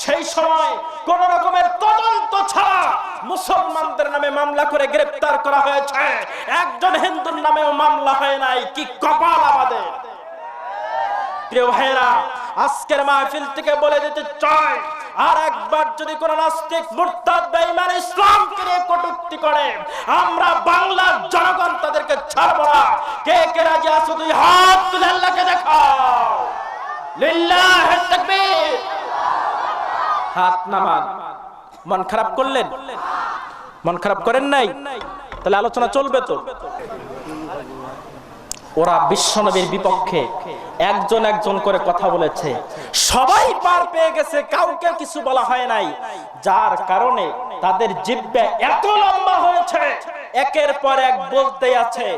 সেই সময় কোন রকমের তদন্ত ছাড়া মুসলমানদের নামে মামলা করে গ্রেফতার করা হয়েছে, একজন হিন্দুর নামেও মামলা হয় নাই। কি কপাল আমাদের! প্রিয় ভাইরা, আজকের মাহফিল থেকে বলে দিতে চাই, আর একবার যদি কোন নাস্তিক মুরতাদ বেঈমান ইসলামকে নিয়ে কটূক্তি করে, আমরা বাংলার জনগণ তাদেরকে ছাড়ব না। কে কে রাজি আছো? 2 হাত তুলে আল্লাহকে দেখাও। লিল্লাহি তাকবীর। হাত নামান। মন খারাপ করলেন? মন খারাপ করেন নাই? তাহলে আলোচনা চলবে তো। ওরা বিশ্বনবীর বিপক্ষে একজন একজন করে কথা বলেছে, সবাই পার পেয়ে গেছে, কাউকে কিছু বলা হয় নাই, যার কারণে তাদের জিহ্বা এত লম্বা হয়েছে, একের পর এক বলতে আছে।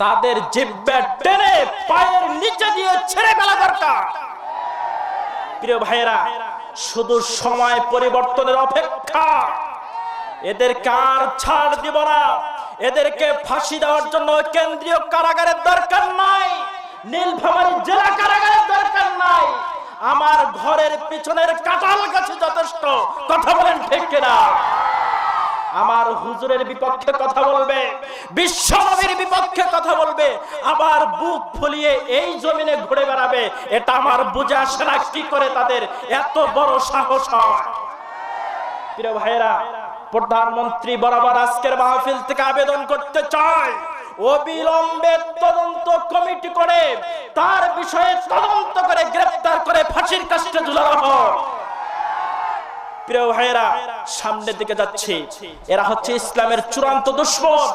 তাদের জিহ্বা টেনে পায়ের নিচে দিয়ে ছেড়ে ফেলা দরকার। প্রিয় ভাইরা, শুধু সময় পরিবর্তনের অপেক্ষা। এদের কার ছাড় দিব না। এদেরকে ফাঁসি দেওয়ার জন্য কেন্দ্রীয় কারাগারের দরকার নাই, নীলফামারী জেলা কারাগারের দরকার নাই, আমার ঘরের পিছনের কাঁঠাল গাছে যথেষ্ট। কথা বলেন ঠিক কিনা? আমার হুজুরের বিপক্ষে কথা বলবে, বিশ্বনবীর বিপক্ষে কথা বলবে, আবার বুক ফুলিয়ে এই জমিনে ঘুরে বেড়াবে, এটা আমার বুঝে আসে না কি করে তাদের এত বড় সাহস হয়। প্রিয় ভাইরা, প্রধানমন্ত্রী বরাবর আজকের মাহফিল থেকে আবেদন করতে চাই, অবিলম্বে তদন্ত কমিটি করে তার বিষয়ে তদন্ত করে গ্রেফতার করে ফাঁসির কাস্টে ঝুলানো হোক। প্রিয় ভাইরা, সামনের দিকে যাচ্ছে, এরা হচ্ছে ইসলামের চূড়ান্ত দুশমন,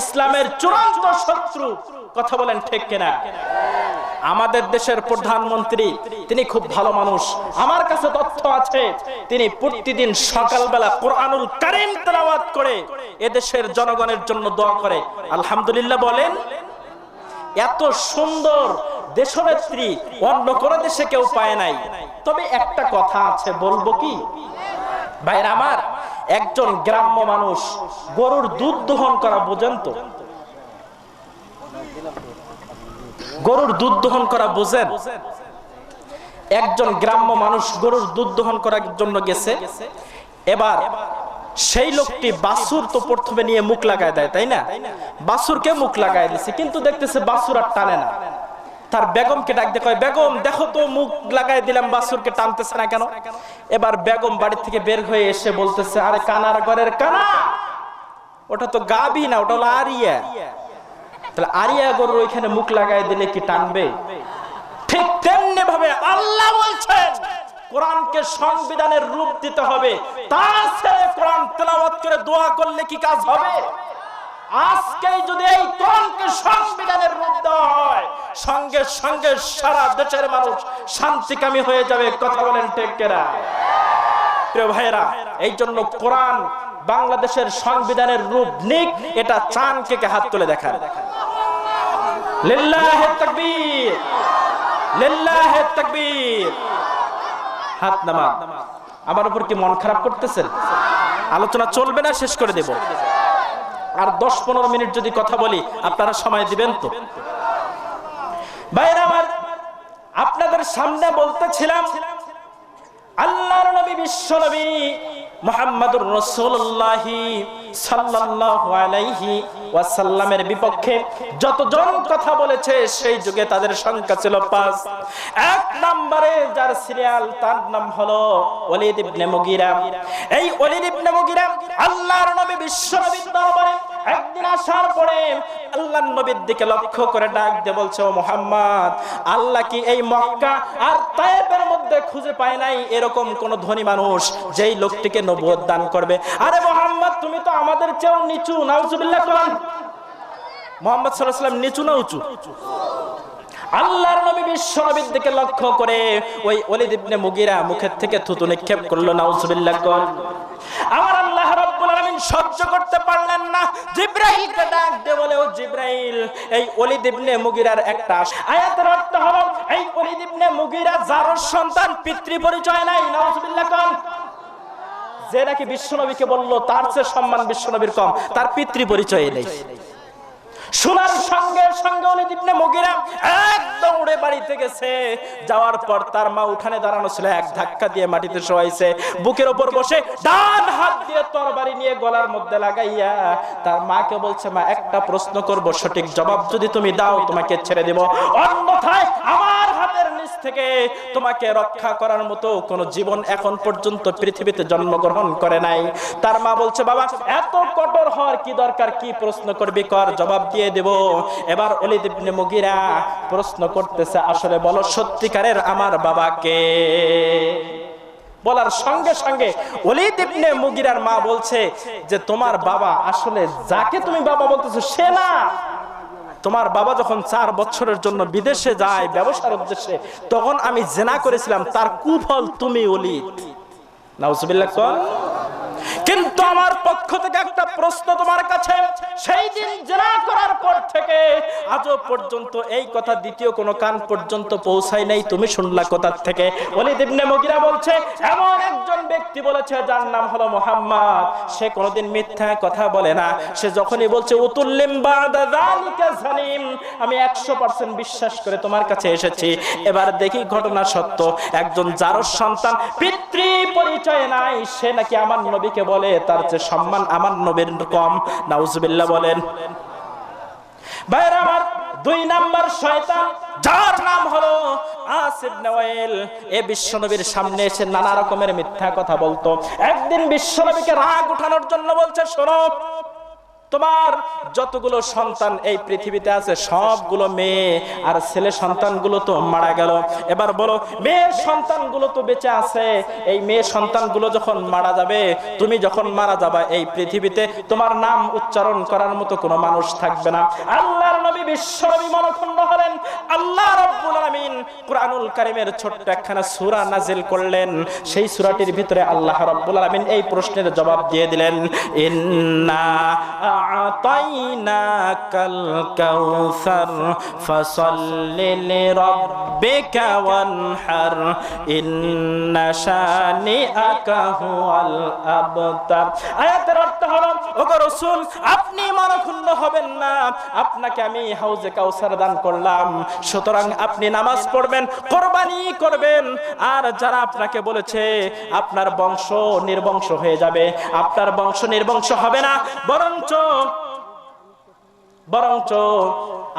ইসলামের চূড়ান্ত শত্রু। কথা বলেন ঠিক কিনা? আমাদের দেশের প্রধানমন্ত্রী তিনি খুব ভালো মানুষ, আমার কাছে তথ্য আছে, তিনি প্রতিদিন সকালবেলা কোরআনুল কারীম তেলাওয়াত করে এদেশের জনগণের জন্য দোয়া করে। আলহামদুলিল্লাহ বলেন। এত সুন্দর দেশনেত্রী অন্য কোন দেশে কেউ পায় নাই। তবে একটা কথা আছে, বলবো কি ভাইরা আমার, একজন গ্রাম্য মানুষ গরুর দুধ দহন করা বোঝেন তো? গরুর দুধ দহন করা বোঝেন? একজন গ্রাম্য মানুষ গরুর দুধ দহন করার জন্য গেছে। এবার সেই লোকটি বাছুর তো প্রথমে নিয়ে মুখ লাগায় দেয়, তাই না? বাছুরকে মুখ লাগায় দিছে, কিন্তু দেখতেছে বাছুর আর টানে না। তার বেগমকে ডাক দিয়ে কয়, বেগম দেখো তো মুখ লাগাই দিলাম, বাছুরকে টানতেছে না কেন? এবার বেগম বাড়ি থেকে বের হয়ে এসে বলতেছে, আরে কানার ঘরের কানা, ওটা তো গাভী না, ওটা হলো আরিয়া। তাহলে আরিয়া গরুর ওইখানে মুখ লাগাই দিলে কি টানবে? ঠিক তেমনি ভাবে আল্লাহ বলছেন কোরআনকে সংবিধানের রূপ দিতে হবে, তাছাড়া কোরআন তেলাওয়াত করে দোয়া করলে কি কাজ হবে? আজকে যদি এই কোরআনকে সংবিধানের রূপ দেওয়া হয়, সঙ্গে সঙ্গে সারা দেশের মানুষ শান্তিকামী হয়ে যাবে। কথা বলেন ঠিক কিনা? প্রিয় ভাইরা, এই জন্য কোরআন বাংলাদেশের সংবিধানের রূপ নিক, এটা চান কে হাত তুলে দেখান। লিল্লাহি তাকবীর, লিল্লাহি তাকবীর। হাত নামান। আমার উপর কি মন খারাপ করতেছেন? আলোচনা চলবে না, শেষ করে দেব। আর 10-15 মিনিট যদি কথা বলি আপনারা সময় দিবেন তো? ভাইরা আমার, আপনাদের সামনে বলতেছিলাম আল্লাহর নবী বিশ্ব নবী মুহাম্মদুর রাসূলুল্লাহ সাল্লাল্লাহু আলাইহি ওয়াসাল্লামের বিপক্ষে যতজন কথা বলেছে সেই যুগে তাদের সংখ্যা ছিল 5। এক নম্বরে যার সিরিয়াল, তার নাম হলো ওয়ালিদ ইবনে মুগীরা। এই ওয়ালিদ ইবনে মুগীরা আল্লাহর নবী বিশ্ব নবীর দরবারে একদিন আসার পরে আল্লাহর নবীর দিকে লক্ষ্য করে ডাক দিয়ে বলছে, ও মুহাম্মদ, আল্লাহ কি এই মক্কা আর তায়েফের মধ্যে খুঁজে পায় নাই এরকম কোন ধনী মানুষ যেই লোকটিকে নবুয়ত দান করবে? আরে মুহাম্মদ, তুমি তো আমাদের চেয়েও নিচু। নাউজুবিল্লাহ। কোরআন মুহাম্মদ সাল্লাল্লাহু আলাইহি ওয়াসাল্লাম নিচু না উঁচু? আল্লাহর নবী বিশ্ব নবীর দিকে লক্ষ্য করে ওই ওয়ালিদ ইবনে মুগীরা মুখের থেকে থুতু নিক্ষেপ করলো। নাউজুবিল্লাহ। আমার আল্লাহ রাব্বুল আলামিন সহ্য করতে পারলেন না, জিবরাইলকে ডাক দিয়ে বলে, ও জিবরাইল, এই ওয়ালিদ ইবনে মুগীরার একটা আয়াতের অর্থ হলো এই ওয়ালিদ ইবনে মুগীরা যার সন্তান, পিতৃ পরিচয় নাই। নাউজুবিল্লাহ। যে নাকি বিশ্বনবীকে বলল তার চেয়ে সম্মান বিশ্বনবীর কম, তার পিতৃ পরিচয় নেই। শোনার সঙ্গে সঙ্গে ওয়ালিদ ইবনে মুগীরা একদম উড়ে বাড়িতে গেছে। যাওয়ার পর তার মা উঠানে দাঁড়ানো ছিল, এক ধাক্কা দিয়ে মাটিতে শোয়াইছে, বুকের উপর বসে ডান হাত দিয়ে তরবারি নিয়ে গলার মধ্যে লাগাইয়া তার মাকে বলছে, মা একটা প্রশ্ন করব, সঠিক জবাব যদি তুমি দাও তোমাকে ছেড়ে দেব, অন্যথায় আমার হাতের নিচ থেকে তোমাকে রক্ষা করার মতো কোন জীবন এখন পর্যন্ত পৃথিবীতে জন্মগ্রহণ করে নাই। তার মা বলছে, বাবা এত কঠোর হওয়ার কি দরকার, কি প্রশ্ন করবি কর, জবাব দিয়ে দেব। এবার ওয়ালিদ ইবনে মুগীরা প্রশ্ন করতেছে, আসলে বলো সত্যিকারের আমার বাবাকে? বলার সঙ্গে সঙ্গে ওয়ালিদ ইবনে মুগীরার মা বলছে যে তোমার বাবা আসলে যাকে তুমি বাবা বলতেছো সে না। তোমার বাবা যখন 4 বছরের জন্য বিদেশে যায় ব্যবসার উদ্দেশ্যে, তখন আমি জিনা করেছিলাম, তার কুফল তুমি ওয়ালিদ। নাউজুবিল্লাহ। কিন্তু আমার পক্ষ থেকে একটা প্রশ্ন তোমার কাছে, সেই দিন জিনা করার পর থেকে আজও পর্যন্ত এই কথা দ্বিতীয় কোন কান পর্যন্ত পৌঁছায় নাই, তুমি শুনলা কোথা থেকে? ওয়ালিদ ইবনে মুগীরা বলছে, এমন একজন ব্যক্তি বলেছে যার নাম হলো মুহাম্মদ, সে কোনোদিন মিথ্যা কথা বলে না। সে যখনই বলছে উতুল্লিম বাদা যালিকা জালিম, আমি 100% বিশ্বাস করে তোমার কাছে এসেছি। এবার দেখি ঘটনা সত্য, একজন যার সন্তান পিতৃ পরিচয় নাই, সে নাকি আমার নবীকে বলে তার চেয়ে সম্মান আমার নবীর কম। নাউজুবিল্লাহ বলেন। ভাইরা আমার, 2 নাম্বার শয়তান যার নাম হলো আস ইবনে ওয়াইল, এই বিশ্বনবীর সামনে এসে নানা রকমের মিথ্যা কথা বলতো। একদিন বিশ্বনবীকে রাগ উঠানোর জন্য বলছে, শোনো, তোমার যতগুলো সন্তান এই পৃথিবীতে আছে সবগুলো মেয়ে, আর ছেলে সন্তানগুলো তো মারা গেল। এবার বলো, মেয়ের সন্তানগুলো তো বেঁচে আছে, এই মেয়ে সন্তানগুলো যখন মারা যাবে, তুমি যখন মারা যাবা, এই পৃথিবীতে তোমার নাম উচ্চারণ করার মতো কোনো মানুষ থাকবে না। আল্লাহর নবী বিশ্বনবী মনঃক্ষুণ্ণ হলেন। আল্লাহ রাব্বুল আলামিন কুরআনুল কারীমের ছোট্ট একখানা সূরা নাজিল করলেন। সেই সূরাটির ভিতরে আল্লাহ রাব্বুল আলামিন এই প্রশ্নের জবাব দিয়ে দিলেন, ইন্না আ'তাইনাকাল কাউসার ফাসাল্লি লিরাব্বিকা ওয়ানহার ইন্না শানিআকা হুয়াল আবতার। আয়াতের অর্থ হলো, ওগো রাসূল, আপনি মনঃক্ষুণ্ণ হবেন না, আপনাকে আমি হাউজে কাউসার দান করলাম, সুতরাং আপনি নামাজ পড়বেন, কোরবানি করবেন। আর যারা আপনাকে বলেছে আপনার বংশ নির্বংশ হয়ে যাবে, আপনার বংশ নির্বংশ হবে না, বরঞ্চ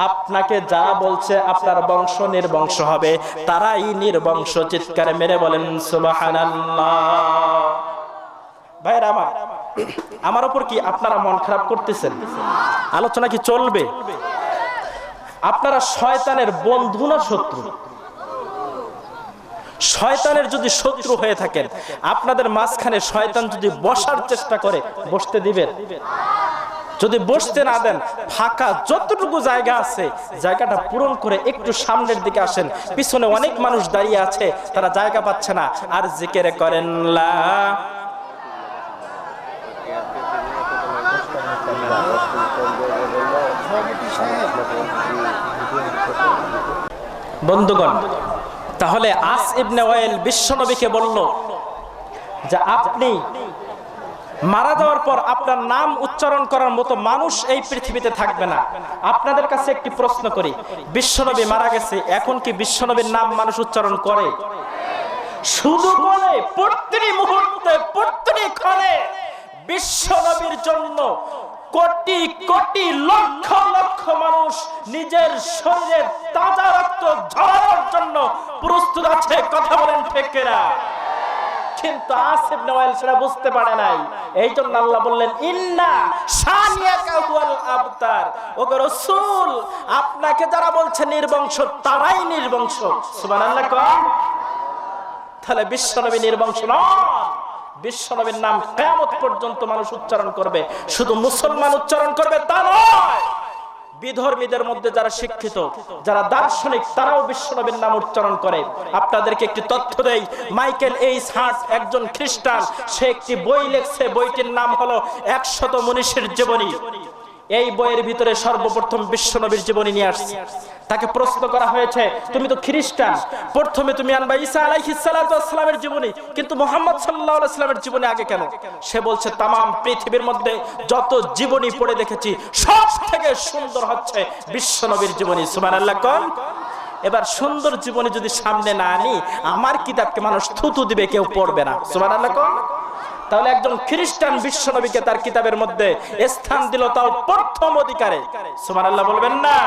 আপনাকে যা বলছে আপনার বংশ নির্বংশ হবে, তারাই নির্বংশ। চিৎকারে মেরে বলেন সুবহানাল্লাহ। ভাইরা আমার উপর কি আপনারা মন খারাপ করতেছেন? আলোচনা কি চলবে? আপনারা শয়তানের বন্ধু না শত্রু? শয়তানের যদি শত্রু হয়ে থাকেন, আপনাদের মাঝখানে শয়তান যদি বসার চেষ্টা করে, বসতে দিবেন? যদি বসতে না দেন, ফাঁকা যতটুকু জায়গা আছে জায়গাটা পূরণ করে একটু সামনের দিকে আসেন। পিছনে অনেক মানুষ দাঁড়িয়ে আছে, তারা জায়গা পাচ্ছে না। আর জিকির করেন লা। বন্ধুগণ, তাহলে আস ইবনে ওয়াইল বিশ্বনবীকে বলল যে আপনি মারা যাওয়ার পর আপনার নাম উচ্চারণ করার মতো মানুষ এই পৃথিবীতে থাকবে না। আপনাদের কাছে একটি প্রশ্ন করি, বিশ্বনবী মারা গেছে, এখন কি বিশ্বনবীর নাম মানুষ উচ্চারণ করে? শুধু বলে প্রতিটি মুহূর্তে প্রতিটি ক্ষণে বিশ্বনবীর জন্য কোটি কোটি লক্ষ লক্ষ মানুষ নিজের শরীরের তাজা রক্ত ঝরানোর জন্য প্রস্তুত আছে। কথা বলেন ঠিক কিনা? কিন্তু আস ইবনে ওয়াইল সেটা বুঝতে পারে নাই। এই জন্য আল্লাহ বললেন ইন্না শানিয়াকা হুয়াল আবতার। ওগো রাসূল, আপনাকে যারা বলছে নির্বংশ, তারাই নির্বংশ। সুবহানাল্লাহ কোন? তাহলে বিশ্বনবী নির্বংশ নন। বিশ্বনবীর নাম কিয়ামত পর্যন্ত মানুষ উচ্চারণ করবে, শুধু মুসলমান উচ্চারণ করবে তা নয়। বিধর্মীদের মধ্যে যারা শিক্ষিত, যারা দার্শনিক, তারাও বিশ্বনবীর নাম উচ্চারণ করে। আপনাদেরকে একটি তথ্য দেই, মাইকেল এইচ হার্ট একজন খ্রিস্টান, সে একটি বই লিখছে, বইটির নাম হলো 100 মনীষীর জীবনী। এই বইয়ের ভিতরে সর্বপ্রথম বিশ্বনবীর জীবনী নিয়ে আসছে। তাকে প্রশ্ন করা হয়েছে, তুমি তো খ্রিস্টান, প্রথমে তুমি আনবা ঈসা আলাইহিস সালাতু ওয়াস সালামের জীবনী, কিন্তু মুহাম্মদ সাল্লাল্লাহু আলাইহি ওয়াসাল্লামের জীবনী আগে কেন? সে বলছে তামাম পৃথিবীর মধ্যে যত জীবনী পড়ে দেখেছি, সব থেকে সুন্দর হচ্ছে বিশ্বনবীর জীবনী। সুবহানাল্লাহ কোন? এবার সুন্দর জীবনী যদি সামনে না আনি, আমার কিতাবকে মানুষ থুতু দিবে, কেউ পড়বে না। সুবহানাল্লাহ কোন? তাহলে একজন খ্রিস্টান বিশ্বনবীকে তার কিতাবের মধ্যে স্থান দিল, তাও প্রথম অধিকারে। সুবহানাল্লাহ বলবেন না?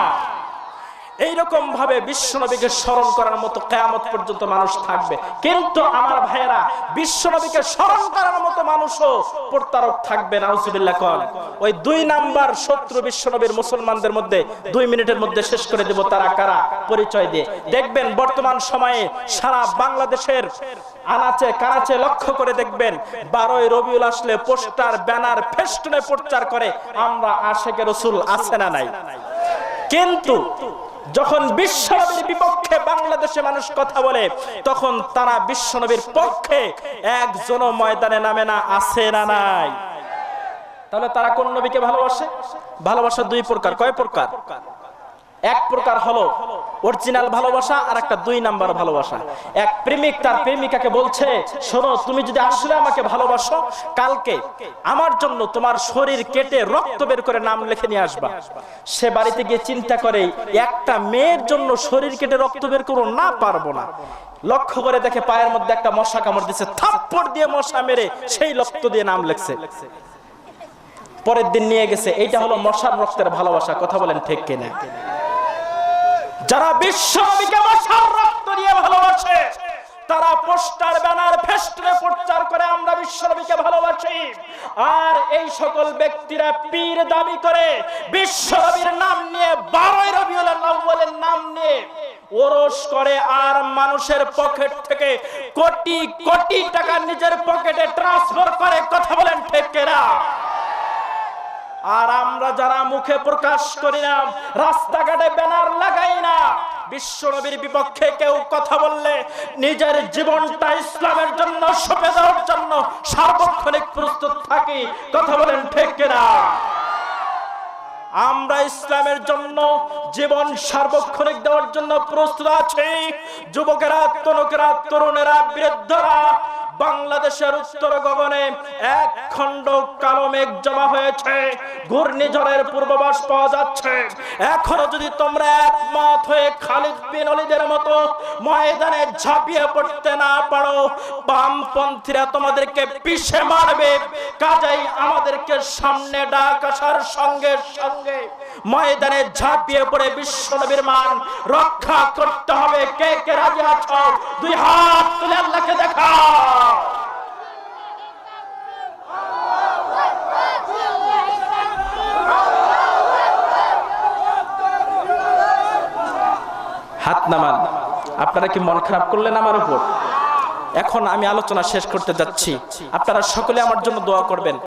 এইরকম ভাবে বিশ্বনবীকে স্মরণ করার মতো কিয়ামত পর্যন্ত মানুষ থাকবে। কিন্তু আমার ভাইয়েরা, বিশ্বনবীকে স্মরণ করার মতো মানুষও প্রতারক থাকবে। নাউজুবিল্লাহ কোন? ওই 2 নাম্বার শত্রু বিশ্বনবীর মুসলমানদের মধ্যে 2 মিনিটের মধ্যে শেষ করে দেব। তারা কারা? পরিচয় দিয়ে দেখবেন। বর্তমান সময়ে সারা বাংলাদেশের আনাচে কানাচে লক্ষ্য করে দেখবেন, 12ই রবিউল আসলে পোস্টার, ব্যানার, ফেস্টুনে প্রচার করে আমরা আশিকে রাসূল, আছে না নাই? কিন্তু যখন বিশ্বনবীর বিপক্ষে বাংলাদেশে মানুষ কথা বলে, তখন তারা বিশ্বনবীর পক্ষে একজনও ময়দানে নামে না, আছে না নাই? তাহলে তারা কোন নবীকে ভালোবাসে? ভালোবাসা 2 প্রকার। কয় প্রকার? এক প্রকার হলো অরিজিনাল ভালোবাসা, আর একটা 2 নাম্বার ভালোবাসা। এক প্রেমিক তার প্রেমিকাকে বলছে, শোনো, তুমি যদি আসলে আমাকে ভালোবাসো, কালকে আমার জন্য তোমার শরীর কেটে রক্ত বের করে নাম লিখে নিয়ে আসবা। সে বাড়িতে গিয়ে চিন্তা করে, একটা মেয়ের জন্য শরীর কেটে রক্ত বের করো, না পারবো না। লক্ষ্য করে দেখে পায়ের মধ্যে একটা মশা কামড় দিচ্ছে, থাপ্পড় দিয়ে মশা মেরে সেই রক্ত দিয়ে নাম লিখছে। পরের দিন নিয়ে গেছে। এইটা হলো মশার রক্তের ভালোবাসা। কথা বলেন ঠিক কিনা? যারা বিশ্বনবীকে মশার রক্ত দিয়ে ভালোবাসে, তারা পোস্টার, ব্যানার, ফেস্টুনে প্রচার করে আমরা বিশ্বনবীকে ভালোবাসি। আর এই সকল ব্যক্তিরা পীর দাবি করে বিশ্বনবীর নাম নিয়ে 12ই রবিউল আউয়ালের নাম নিয়ে ওরস করে, আর মানুষের পকেট থেকে কোটি কোটি টাকা নিজের পকেটে ট্রান্সফার করে। কথা বলেন ঠিক কিনা? আর আমরা যারা মুখে প্রকাশ করি না, রাস্তাঘাটে ব্যানার লাগাই না, বিশ্বনবীর বিপক্ষে কেউ কথা বললে নিজের জীবনটা ইসলামের জন্য সঁপে দেওয়ার জন্য সার্বক্ষণিক প্রস্তুত থাকি। কথা বলেন ঠিক কিনা? আমরা ইসলামের জন্য জীবন সার্বক্ষণিক দেওয়ার জন্য প্রস্তুত আছি। যুবকেরা, তরুণেরা, বৃদ্ধরা বাংলাদেশের উত্তর গগনে এক খণ্ড কালো মেঘ জমা হয়েছে, ঘূর্ণিঝড়ের পূর্বাভাস পাওয়া যাচ্ছে। এখনো যদি তোমরা একমত হয়ে খালিদ বিন ওলীদের মতো ময়দানে ঝাঁপিয়ে পড়তে না পারো, বামপন্থীরা তোমাদেরকে পিষে মারবে। কাজেই আমাদেরকে সামনে ডাক আসার সঙ্গে সঙ্গে ময়দানে ঝাঁপিয়ে পড়ে বিশ্বনবীর মান রক্ষা করতে হবে। কে কে রাজি আছো? দুই হাত তুলে আল্লাহকে দেখাও। হাত নামান। আপনারা কি মন খারাপ করলেন আমার উপর? এখন আমি আলোচনা শেষ করতে যাচ্ছি, আপনারা সকলে আমার জন্য দোয়া করবেন।